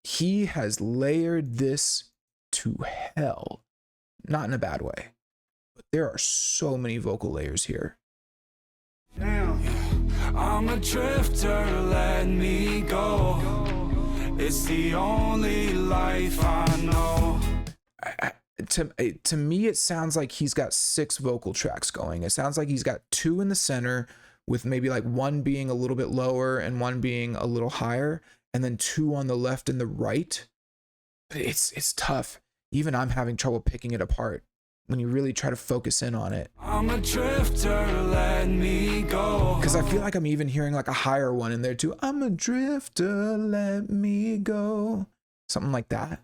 A: He has layered this to hell. Not in a bad way, but there are so many vocal layers here.
B: Now, I'm a drifter, let me go. It's the only life I know.
A: To me, it sounds like he's got 6 vocal tracks going. It sounds like he's got 2 in the center, with maybe like one being a little bit lower and one being a little higher, and then 2 on the left and the right. But it's tough. Even I'm having trouble picking it apart when you really try to focus in on it.
B: I'm a drifter, let me go.
A: Because I feel like I'm even hearing like a higher one in there too. I'm a drifter, let me go. Something like that.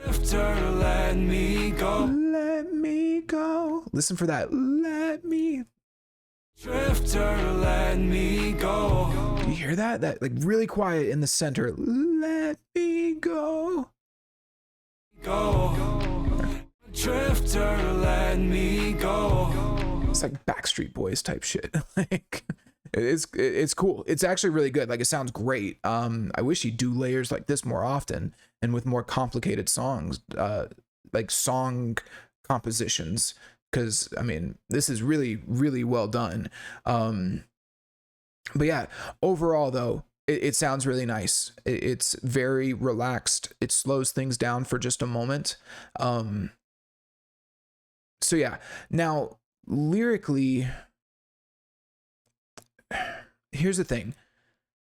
B: Drifter, let me go.
A: Let me go. Listen for that. Let me.
B: Drifter, let me go.
A: Do you hear that? That like really quiet in the center. Let me go.
B: Go. Drifter, let me go.
A: It's like Backstreet Boys type shit. Like it's cool. It's actually really good. Like it sounds great. I wish he'd do layers like this more often and with more complicated songs, like song compositions. Because I mean, this is really, really well done. But yeah, overall though, it sounds really nice. It's very relaxed. It slows things down for just a moment. So yeah, now lyrically, here's the thing.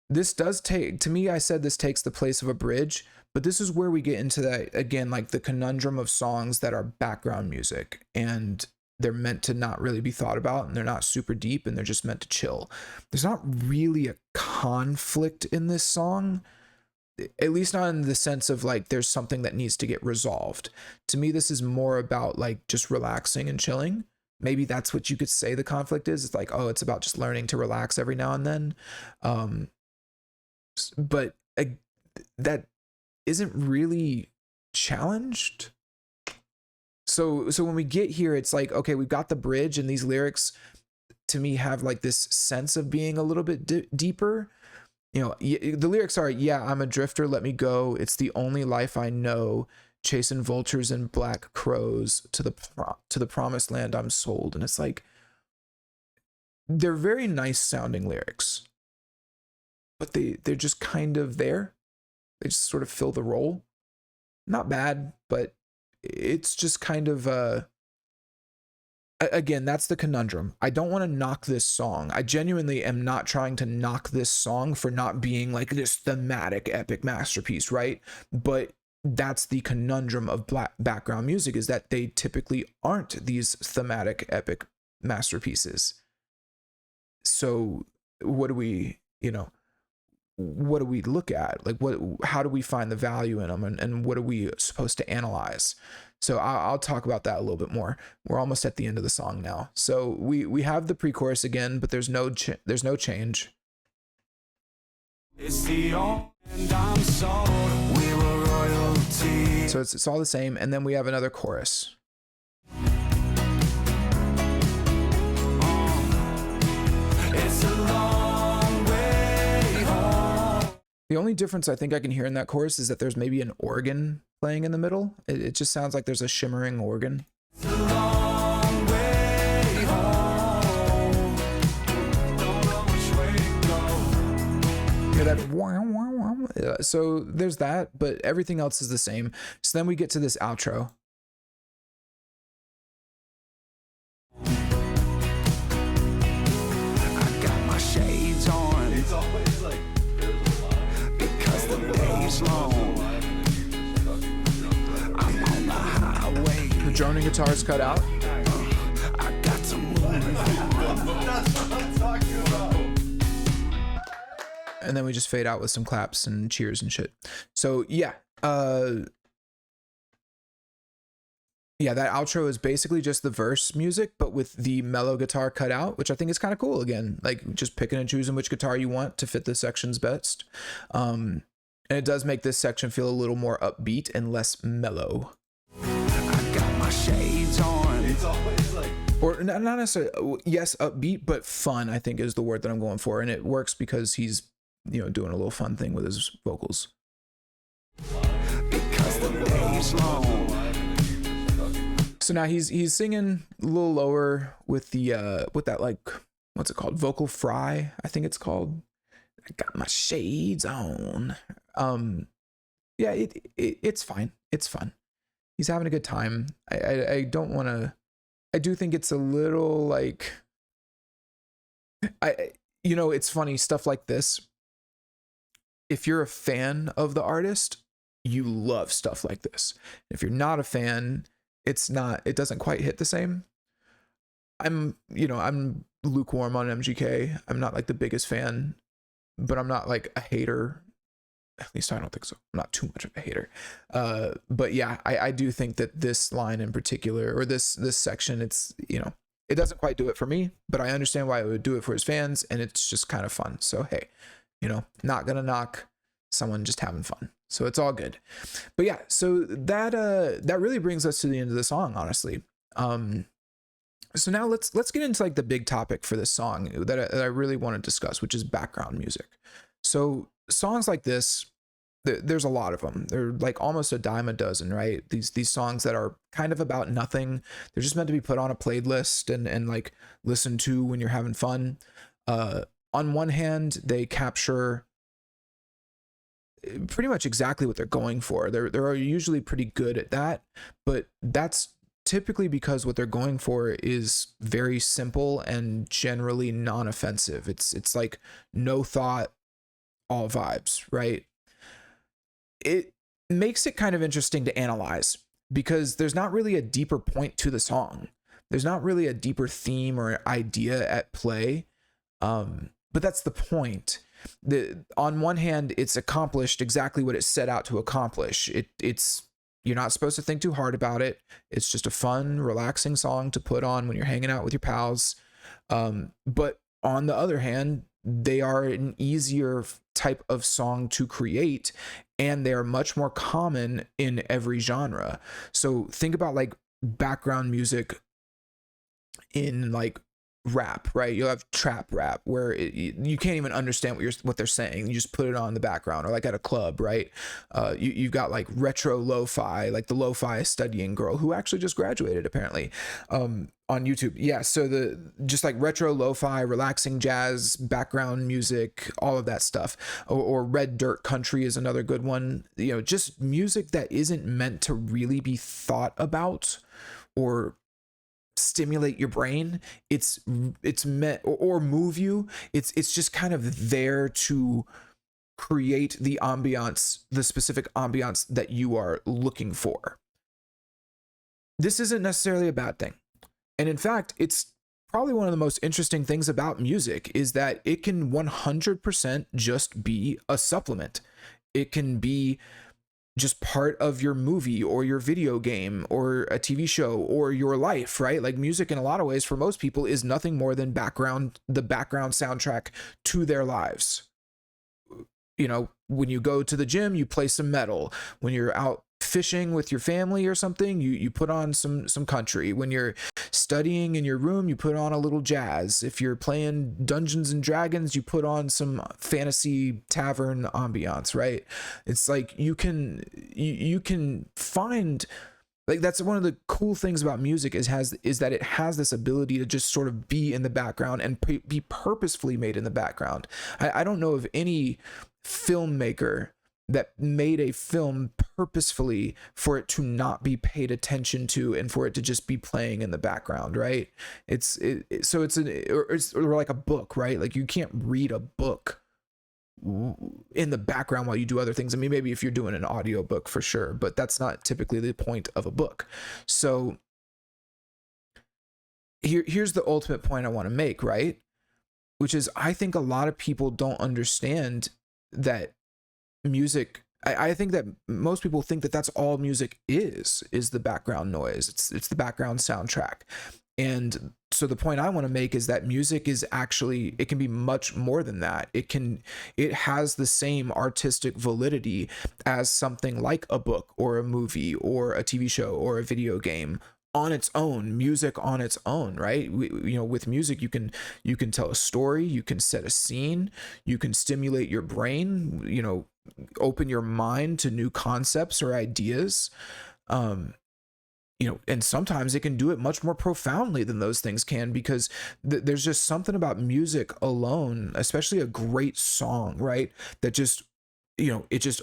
A: This does take, to me, I said this takes the place of a bridge, but this is where we get into that, again, like the conundrum of songs that are background music and they're meant to not really be thought about, and they're not super deep, and they're just meant to chill. There's not really a conflict in this song, at least not in the sense of like there's something that needs to get resolved. To me, this is more about like just relaxing and chilling. Maybe that's what you could say the conflict is. It's like, oh, it's about just learning to relax every now and then. But that isn't really challenged. So when we get here, it's like, okay, we've got the bridge, and these lyrics to me have like this sense of being a little bit deeper. You know, the lyrics are, yeah, I'm a drifter, let me go. It's the only life I know. Chasing vultures and black crows to the promised land I'm sold. And it's like, they're very nice sounding lyrics, but they're just kind of there. They just sort of fill the role. Not bad, but it's just kind of again, that's the conundrum. I don't want to knock this song. I genuinely am not trying to knock this song for not being like this thematic epic masterpiece, right? But that's the conundrum of background music, is that they typically aren't these thematic epic masterpieces. So what do we look at? Like how do we find the value in them, and what are we supposed to analyze? So I'll talk about that a little bit more. We're almost at the end of the song now. So we have the pre-chorus again, but there's no change.
B: It's the only and I'm sold. We were royalty.
A: So it's all the same, and then we have another chorus.
B: It's a long way home.
A: The only difference I think I can hear in that chorus is that there's maybe an organ playing in the middle. It just sounds like there's a shimmering organ.
B: It's a long way home. Don't know which way to go.
A: Hear that? Wow, wow, wow. So there's that, but everything else is the same. So then we get to this outro.
B: Because the day's long. I'm on the highway.
A: The droning guitar is cut out.
B: I got to move.
A: And then we just fade out with some claps and cheers and shit. So yeah, yeah, that outro is basically just the verse music, but with the mellow guitar cut out, which I think is kind of cool. Again, like just picking and choosing which guitar you want to fit the sections best. And it does make this section feel a little more upbeat and less mellow.
B: I got my shades on.
C: It's always like,
A: Or not necessarily, yes, upbeat, but fun, I think is the word that I'm going for. And it works because he's, you know, doing a little fun thing with his vocals.
B: Because the day's long.
A: So now he's singing a little lower with the with that, like, what's it called, vocal fry, I think it's called. I got my shades on. Yeah, it's fine, it's fun, he's having a good time. I don't want to, I do think it's a little like, you know, it's funny stuff like this. If you're a fan of the artist, you love stuff like this. If you're not a fan, it doesn't quite hit the same. I'm lukewarm on MGK. I'm not like the biggest fan, but I'm not like a hater. At least I don't think so. I'm not too much of a hater. But yeah, I do think that this line in particular, or this section, it's, you know, it doesn't quite do it for me, but I understand why it would do it for his fans, and it's just kind of fun. So hey, you know, not gonna knock someone just having fun. So it's all good. But yeah, so that really brings us to the end of the song, honestly. So now let's get into like the big topic for this song that I really want to discuss, which is background music. So songs like this, there's a lot of them. They're like almost a dime a dozen, right? These songs that are kind of about nothing. They're just meant to be put on a playlist and like listened to when you're having fun. On one hand, they capture pretty much exactly what they're going for. They're usually pretty good at that, but that's typically because what they're going for is very simple and generally non-offensive. It's like no thought, all vibes, right? It makes it kind of interesting to analyze because there's not really a deeper point to the song. There's not really a deeper theme or idea at play. But that's the point. On one hand, it's accomplished exactly what it set out to accomplish. It's you're not supposed to think too hard about it. It's just a fun, relaxing song to put on when you're hanging out with your pals. But on the other hand, they are an easier type of song to create, and they are much more common in every genre. So think about like background music in like rap, right? You'll have trap rap where you can't even understand what they're saying. You just put it on in the background, or like at a club, right? You've got like retro lo-fi, like the lo-fi studying girl who actually just graduated apparently on YouTube. Yeah, so just like retro lo-fi, relaxing jazz, background music, all of that stuff. Or red dirt country is another good one. You know, just music that isn't meant to really be thought about or stimulate your brain. It's meant or move you. It's just kind of there to create the ambiance, the specific ambiance that you are looking for. This isn't necessarily a bad thing. And in fact, it's probably one of the most interesting things about music is that it can 100% just be a supplement. It can be just part of your movie or your video game or a TV show or your life, right? Like music in a lot of ways for most people is nothing more than the background soundtrack to their lives. You know, when you go to the gym, you play some metal. When you're out fishing with your family or something, you put on some country. When you're studying in your room, you put on a little jazz. If you're playing Dungeons and Dragons, you put on some fantasy tavern ambiance, right? It's like you can find, like, that's one of the cool things about music is that it has this ability to just sort of be in the background and be purposefully made in the background. I don't know of any filmmaker that made a film purposefully for it to not be paid attention to and for it to just be playing in the background, right? Or like a book, right? Like you can't read a book in the background while you do other things. I mean, maybe if you're doing an audiobook for sure, but that's not typically the point of a book. So here's the ultimate point I want to make, right? Which is, I think a lot of people don't understand that music. I think that most people think that that's all music is the background noise. It's the background soundtrack. And so the point I want to make is that music is actually, it can be much more than that. It has the same artistic validity as something like a book or a movie or a TV show or a video game on its own. Music on its own, right? With music, you can tell a story, you can set a scene, you can stimulate your brain, open your mind to new concepts or ideas. And sometimes it can do it much more profoundly than those things can, because there's just something about music alone, especially a great song, right? That just, it just,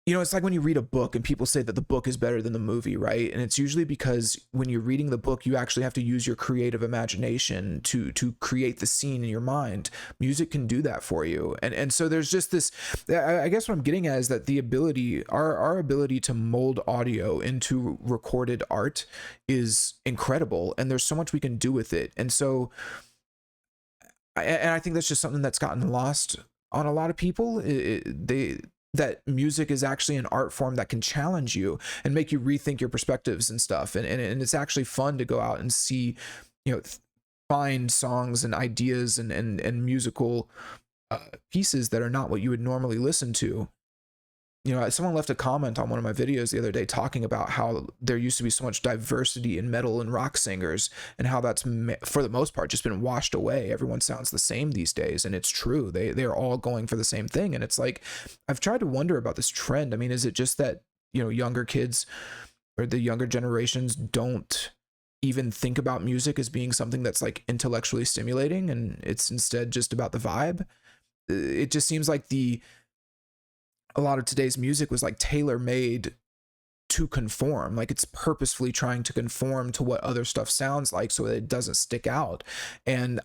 A: it's like when you read a book and people say that the book is better than the movie, right? And it's usually because when you're reading the book, you actually have to use your creative imagination to create the scene in your mind. Music can do that for you. And so there's just this, I guess what I'm getting at is that the ability, our ability to mold audio into recorded art is incredible. And there's so much we can do with it. And so, I think that's just something that's gotten lost on a lot of people. That music is actually an art form that can challenge you and make you rethink your perspectives and stuff. And it's actually fun to go out and see, find songs and ideas and musical pieces that are not what you would normally listen to. Someone left a comment on one of my videos the other day talking about how there used to be so much diversity in metal and rock singers, and how that's for the most part just been washed away. Everyone sounds the same these days, and it's true. They're all going for the same thing. And it's like, I've tried to wonder about this trend. I mean, is it just that, younger kids or the younger generations don't even think about music as being something that's like intellectually stimulating, and it's instead just about the vibe? It just seems like a lot of today's music was like tailor-made to conform. Like, it's purposefully trying to conform to what other stuff sounds like so that it doesn't stick out. And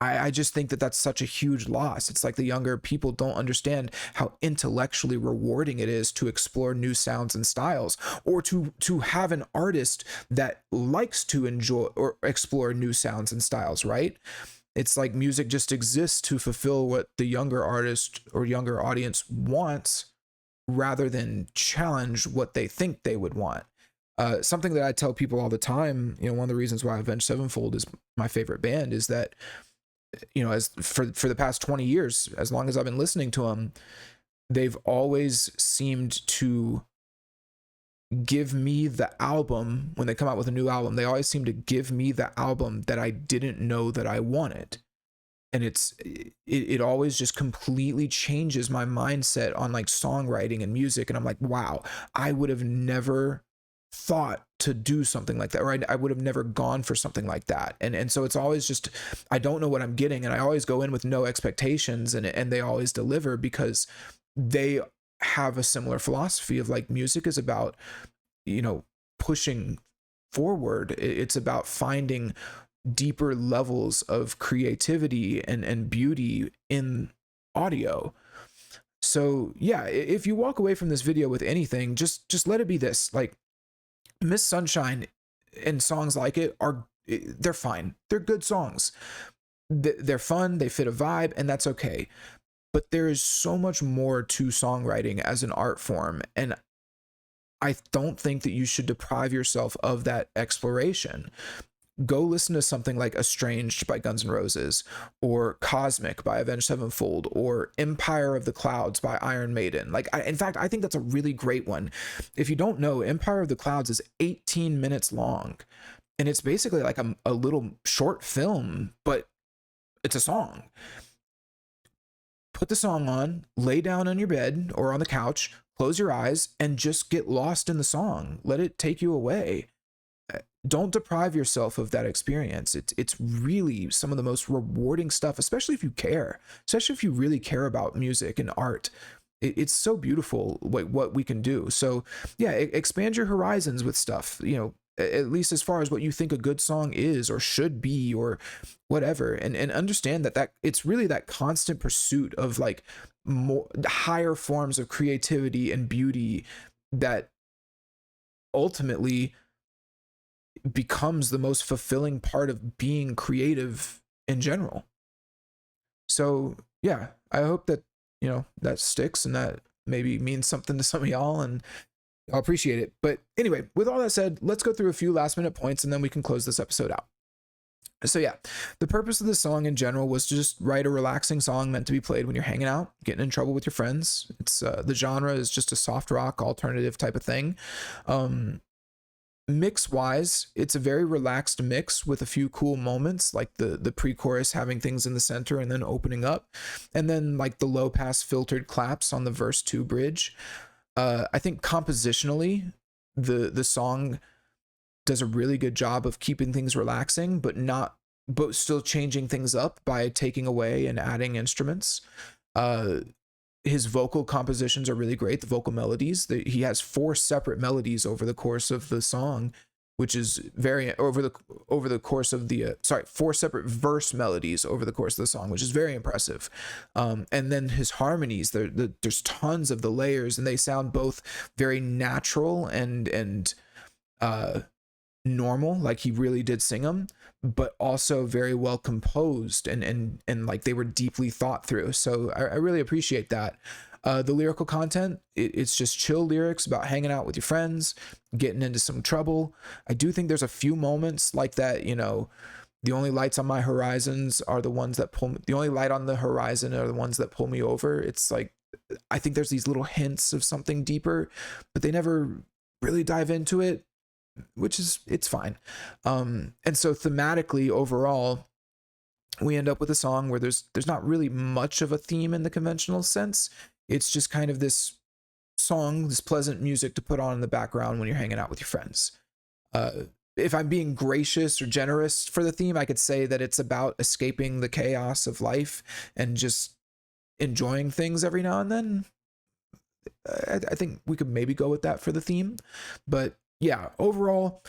A: I just think that that's such a huge loss. It's like the younger people don't understand how intellectually rewarding it is to explore new sounds and styles, or to have an artist that likes to enjoy or explore new sounds and styles, right? It's like music just exists to fulfill what the younger artist or younger audience wants, rather than challenge what they think they would want. Something that I tell people all the time, one of the reasons why Avenged Sevenfold is my favorite band is that, as for the past 20 years, as long as I've been listening to them, they've always seemed to give me the album. When they come out with a new album, they always seem to give me the album that I didn't know that I wanted. And it always just completely changes my mindset on like songwriting and music. And I'm like, wow, I would have never thought to do something like that, or I would have never gone for something like that. And so it's always just, I don't know what I'm getting, and I always go in with no expectations, and they always deliver, because they have a similar philosophy of like, music is about, pushing forward. It's about finding deeper levels of creativity and beauty in audio. So yeah, if you walk away from this video with anything, just let it be this: like, Miss Sunshine and songs like it they're fine. They're good songs. They're fun. They fit a vibe, and that's okay. But there is so much more to songwriting as an art form, and I don't think that you should deprive yourself of that exploration. Go listen to something like Estranged by Guns N' Roses, or Cosmic by Avenged Sevenfold, or Empire of the Clouds by Iron Maiden. In fact, I think that's a really great one. If you don't know, Empire of the Clouds is 18 minutes long, and it's basically like a little short film, but it's a song. Put the song on, lay down on your bed or on the couch, close your eyes, and just get lost in the song. Let it take you away. Don't deprive yourself of that experience. It's really some of the most rewarding stuff, especially if you care, especially if you really care about music and art. It's so beautiful what we can do. So yeah, expand your horizons with stuff. at least as far as what you think a good song is or should be or whatever, and understand that it's really that constant pursuit of like more higher forms of creativity and beauty that ultimately becomes the most fulfilling part of being creative in general. So yeah, I hope that, you know, that sticks and that maybe means something to some of y'all, and I'll appreciate it. But anyway, with all that said, let's go through a few last minute points and then we can close this episode out. So yeah, the purpose of the song in general was to just write a relaxing song meant to be played when you're hanging out, getting in trouble with your friends. It's the genre is just a soft rock alternative type of thing. Mix wise, it's a very relaxed mix with a few cool moments, like the pre-chorus having things in the center and then opening up, and then like the low pass filtered claps on the verse 2 bridge. I think compositionally, the song does a really good job of keeping things relaxing, but still changing things up by taking away and adding instruments. His vocal compositions are really great. The vocal melodies, he has 4 separate melodies over the course of the song, which is very over the course of the 4 separate verse melodies over the course of the song, which is very impressive. And then his harmonies, there's tons of the layers, and they sound both very natural and normal, like he really did sing them, but also very well composed and like they were deeply thought through. So I really appreciate that. The lyrical content, it's just chill lyrics about hanging out with your friends, getting into some trouble. I do think there's a few moments like that, you know, the only lights on my horizons are the ones that pull me, the only light on the horizon are the ones that pull me over. It's like, I think there's these little hints of something deeper, but they never really dive into it, which is, it's fine. And so thematically overall, we end up with a song where there's not really much of a theme in the conventional sense. It's just kind of this song, this pleasant music to put on in the background when you're hanging out with your friends. If I'm being gracious or generous for the theme, I could say that it's about escaping the chaos of life and just enjoying things every now and then. I think we could maybe go with that for the theme. But yeah, overall,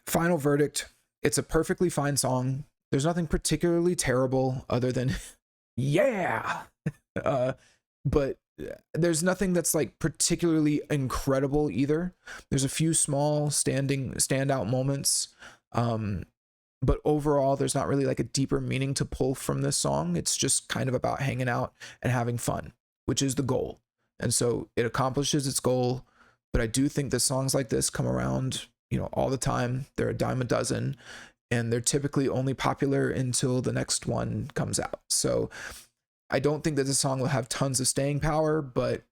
A: final verdict, it's a perfectly fine song. There's nothing particularly terrible other than, yeah. But there's nothing that's like particularly incredible either. There's a few small standout moments. But overall, there's not really like a deeper meaning to pull from this song. It's just kind of about hanging out and having fun, which is the goal. And so it accomplishes its goal. But I do think that songs like this come around, you know, all the time. They're a dime a dozen, and they're typically only popular until the next one comes out. So I don't think that the song will have tons of staying power, but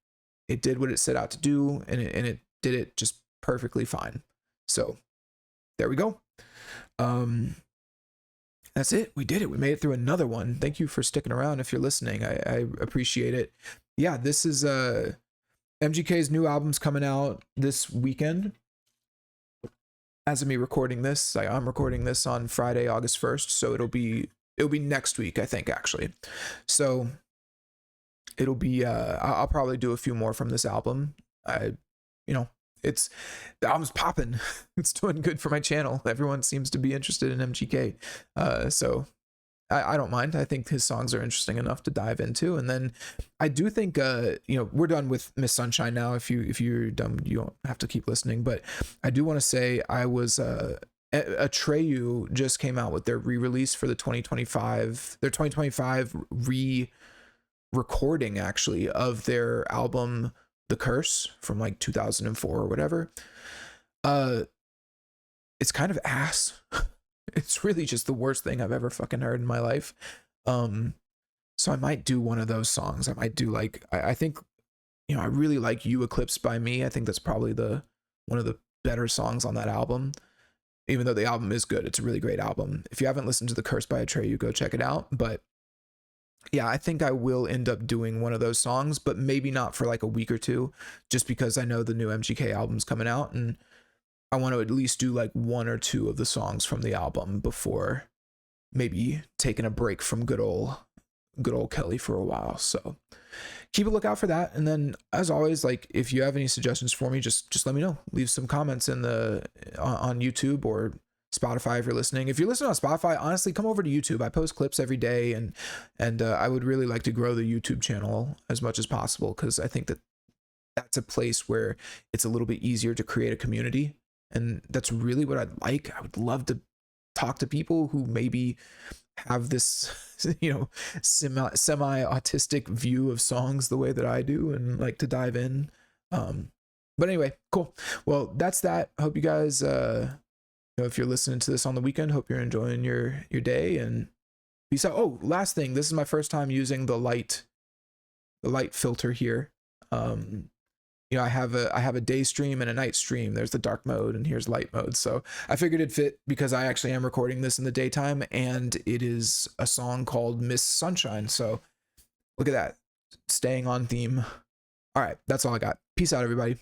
A: it did what it set out to do, and it did it just perfectly fine. So there we go. That's it. We did it. We made it through another one. Thank you for sticking around. If you're listening, I appreciate it. Yeah, this is MGK's new album's coming out this weekend. As of me recording this, I'm recording this on Friday, August 1st, so it'll be next week, I think, actually. So it'll be I'll probably do a few more from this album. The album's popping. It's doing good for my channel. Everyone seems to be interested in MGK. So I don't mind. I think his songs are interesting enough to dive into. And then I do think, we're done with Miss Sunshine now. If you're done, you don't have to keep listening. But I do want to say Atreyu just came out with their re-release for their 2025 re-recording, actually, of their album The Curse from like 2004 or whatever. It's kind of ass. It's really just the worst thing I've ever fucking heard in my life. So I might do one of those songs. I might do like, I think, I really like You Eclipsed by Me. I think that's probably one of the better songs on that album. Even though the album is good, it's a really great album. If you haven't listened to The Curse by Atreyu, go check it out. But yeah, I think I will end up doing one of those songs, but maybe not for like a week or two, just because I know the new MGK album's coming out and I want to at least do like one or two of the songs from the album before maybe taking a break from good old good old Kelly for a while. So keep a lookout for that. And then as always, like if you have any suggestions for me, just let me know. Leave some comments in the on YouTube or Spotify if you're listening. If you're listening on Spotify, honestly, come over to YouTube. I post clips every day, and I would really like to grow the YouTube channel as much as possible, because I think that that's a place where it's a little bit easier to create a community, and that's really what I'd like. I would love to talk to people who maybe have this, you know, semi autistic view of songs the way that I do, and like to dive in. But anyway, cool. Well, that's that. I hope you guys, you know, if you're listening to this on the weekend, hope you're enjoying your day, and peace out. Oh, last thing, this is my first time using the light filter here. You know, I have a day stream and a night stream. There's the dark mode and here's light mode. So I figured it'd fit because I actually am recording this in the daytime, and it is a song called Miss Sunshine. So look at that, staying on theme. All right, that's all I got. Peace out, everybody.